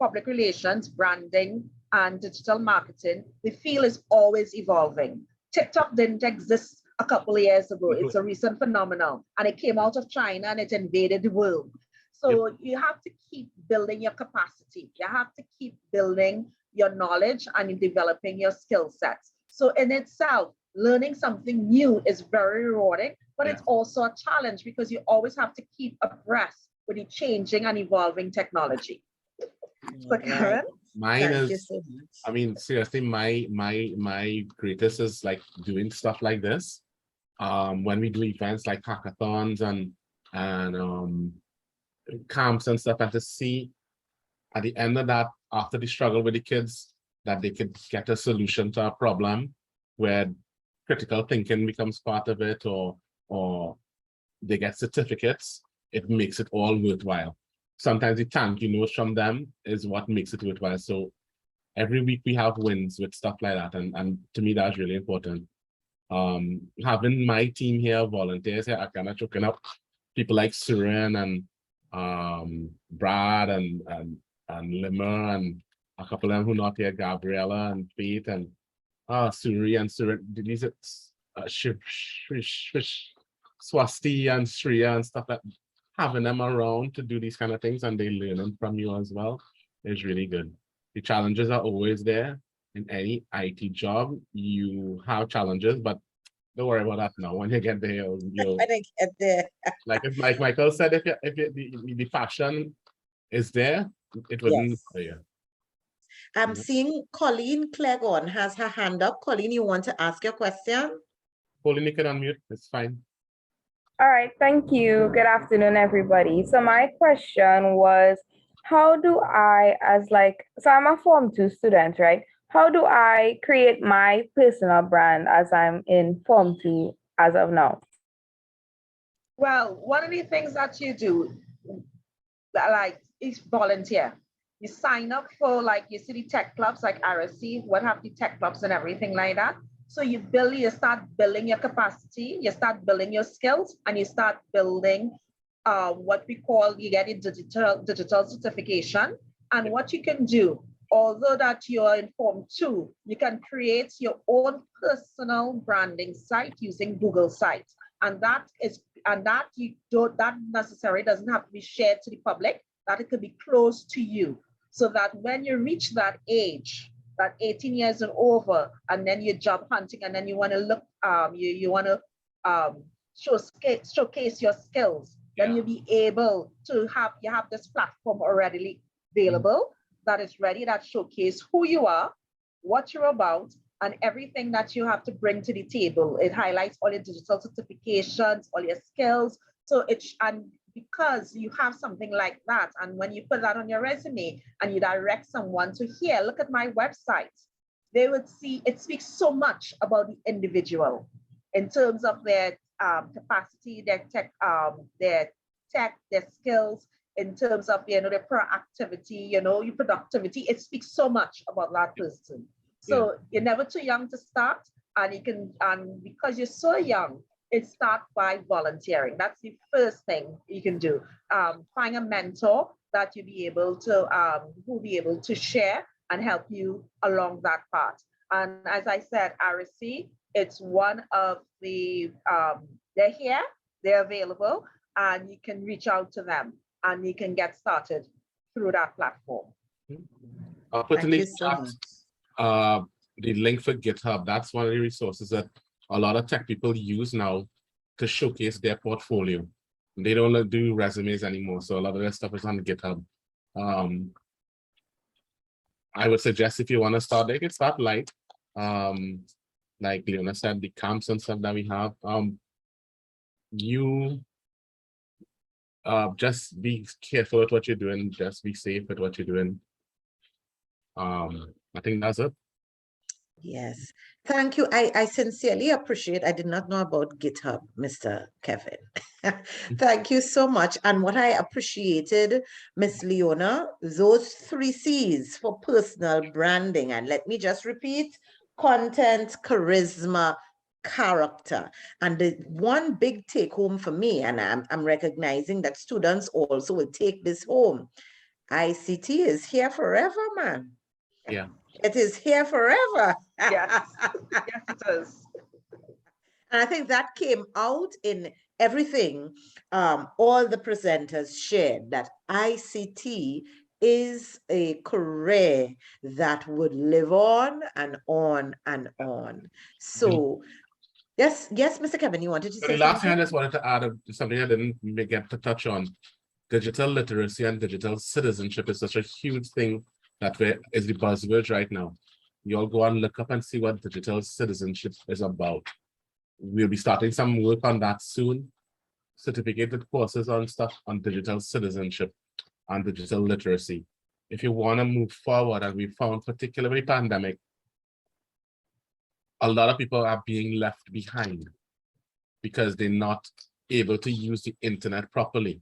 public relations, branding, and digital marketing, the field is always evolving. TikTok didn't exist a couple of years ago. It's a recent phenomenon and it came out of China and it invaded the world. So you have to keep building your capacity. You have to keep building your knowledge and developing your skill sets. So in itself, learning something new is very rewarding, but it's also a challenge because you always have to keep abreast with the changing and evolving technology. So Karen? Mine is, I mean, seriously, my greatest is like doing stuff like this. When we do events like hackathons and camps and stuff, and to see at the end of that, after the struggle with the kids, that they could get a solution to a problem where critical thinking becomes part of it, or they get certificates, it makes it all worthwhile. Sometimes the thank you notes from them is what makes it worthwhile. So every week we have wins with stuff like that. And to me, that's really important. Having my team here, volunteers here, I kind of choking up people like Surin and Brad and Limmer and a couple of them who not here, Gabriella and Faith and Suri and Surin. These are Swasti and Shreya and stuff like that. Having them around to do these kind of things and they learning from you as well is really good. The challenges are always there. In any IT job, you have challenges, but don't worry about that now. When you get there, you'll When I get there. like Michael said, if the passion is there, it wouldn't bother you. I'm seeing Colleen Clegon has her hand up. Colleen, you want to ask your question? Pauline, you can unmute. It's fine. All right, thank you. Good afternoon, everybody. So my question was, how do I, so I'm a Form 2 student, right? How do I create my personal brand as I'm in Form 2 as of now? Well, one of the things that you do, is volunteer. You sign up for, you see the tech clubs like RSC, what have the tech clubs and everything like that. So you start building your capacity, you start building your skills, and you start building what we call, you get a digital certification. And what you can do, although that you're in Form 2, you can create your own personal branding site using Google Sites. And that necessarily doesn't have to be shared to the public, that it could be close to you. So that when you reach that age, that 18 years and over, and then you're job hunting, and then you want to look, you want to showcase your skills, then you'll be able to have this platform already available that is ready, that showcase who you are, what you're about, and everything that you have to bring to the table. It highlights all your digital certifications, all your skills. So because you have something like that, and when you put that on your resume and you direct someone to here, look at my website, they would see it speaks so much about the individual in terms of their capacity, their skills, in terms of their proactivity, your productivity. It speaks so much about that person. So you're never too young to start, and because you're so young, it starts by volunteering. That's the first thing you can do. Find a mentor that you'll be able to, who'll be able to share and help you along that path. And as I said, RSC, it's one of the, they're here, they're available, and you can reach out to them and you can get started through that platform. I'll put in the chat the link for GitHub. That's one of the resources that a lot of tech people use now to showcase their portfolio. They don't do resumes anymore, so a lot of their stuff is on GitHub. I would suggest if you want to start, they can start light. Like Leona said, the camps and stuff that we have. You just be careful with what you're doing. Just be safe with what you're doing. I think that's it. Yes, thank you. I sincerely appreciate. I did not know about GitHub, Mr. Kevin. Thank you so much. And what I appreciated, Miss Leona, those 3 C's for personal branding. And let me just repeat: content, charisma, character. And the one big take home for me, and I'm recognizing that students also will take this home, ICT is here forever, man. Yeah. It is here forever. Yes, yes, it is. And I think that came out in everything all the presenters shared, that ICT is a career that would live on and on and on. So, yes, Mr. Kevin, you wanted to So say the last thing I something? just wanted to add something I didn't get to touch on. Digital literacy and digital citizenship is such a huge thing that is the buzzword right now. You all go and look up and see what digital citizenship is about. We'll be starting some work on that soon. Certificated courses on stuff on digital citizenship and digital literacy. If you want to move forward, and we found particularly pandemic, a lot of people are being left behind because they're not able to use the internet properly,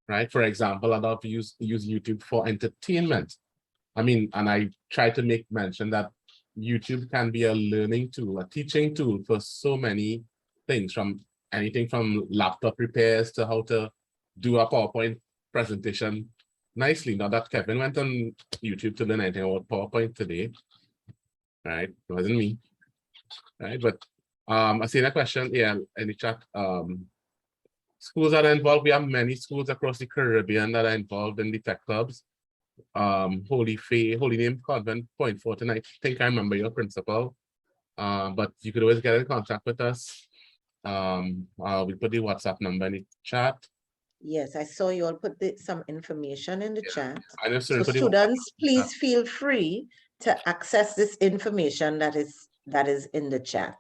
right? For example, a lot of use YouTube for entertainment. I mean, and I try to make mention that YouTube can be a learning tool, a teaching tool for so many things, from anything from laptop repairs to how to do a PowerPoint presentation nicely. Now that Kevin went on YouTube to learn anything about PowerPoint today, right? It wasn't me, right? But I see that question, yeah, in the chat. Schools that are involved, we have many schools across the Caribbean that are involved in the tech clubs. Holy Name Convent, Point Fortin, I think I remember your principal. But you could always get in contact with us. We put the WhatsApp number in the chat. Yes, I saw you all put some information in the chat. I know, So students, please feel free to access this information that is in the chat.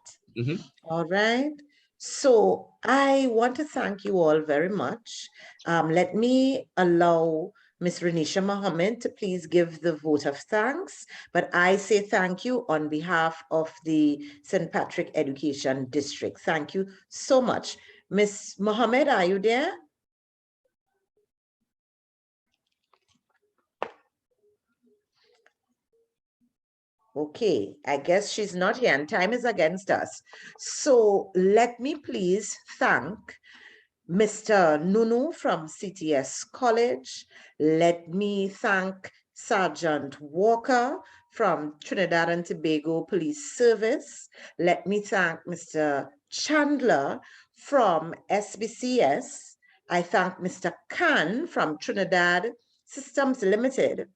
All right. So I want to thank you all very much. Let me allow Ms. Renisha Mohammed to please give the vote of thanks, but I say thank you on behalf of the St. Patrick Education District. Thank you so much. Ms. Mohammed, are you there? Okay, I guess she's not here and time is against us. So let me please thank Mr. Nunu from CTS College. Let me thank Sergeant Walker from Trinidad and Tobago Police Service. Let me thank Mr. Chandler from SBCS. I thank Mr. Khan from Trinidad Systems Limited.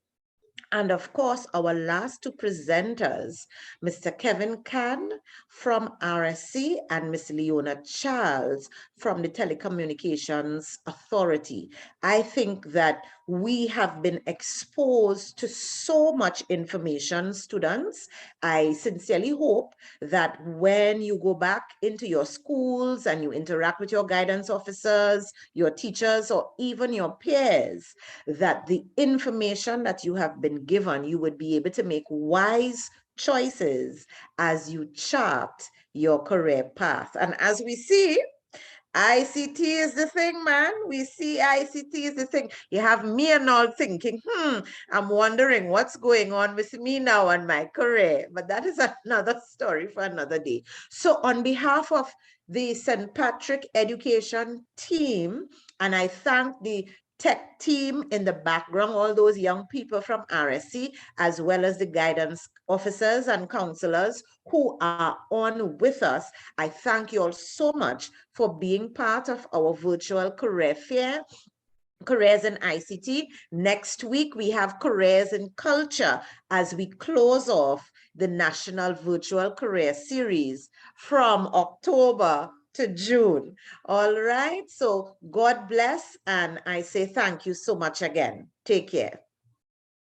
And of course, our last two presenters, Mr. Kevin Khan from RSC and Ms. Leona Charles from the Telecommunications Authority. I think that we have been exposed to so much information, students. I sincerely hope that when you go back into your schools and you interact with your guidance officers, your teachers, or even your peers, that the information that you have been given, you would be able to make wise choices as you chart your career path. And as we see, ICT is the thing, man. We see ICT is the thing. You have me and all thinking, I'm wondering what's going on with me now and my career. But that is another story for another day. So on behalf of the St. Patrick Education team, and I thank the tech team in the background, all those young people from RSC, as well as the guidance officers and counselors who are on with us. I thank you all so much for being part of our virtual career fair. Careers in ICT. Next week, we have Careers in Culture as we close off the National Virtual Career Series from October to June. All right. So God bless. And I say thank you so much again. Take care.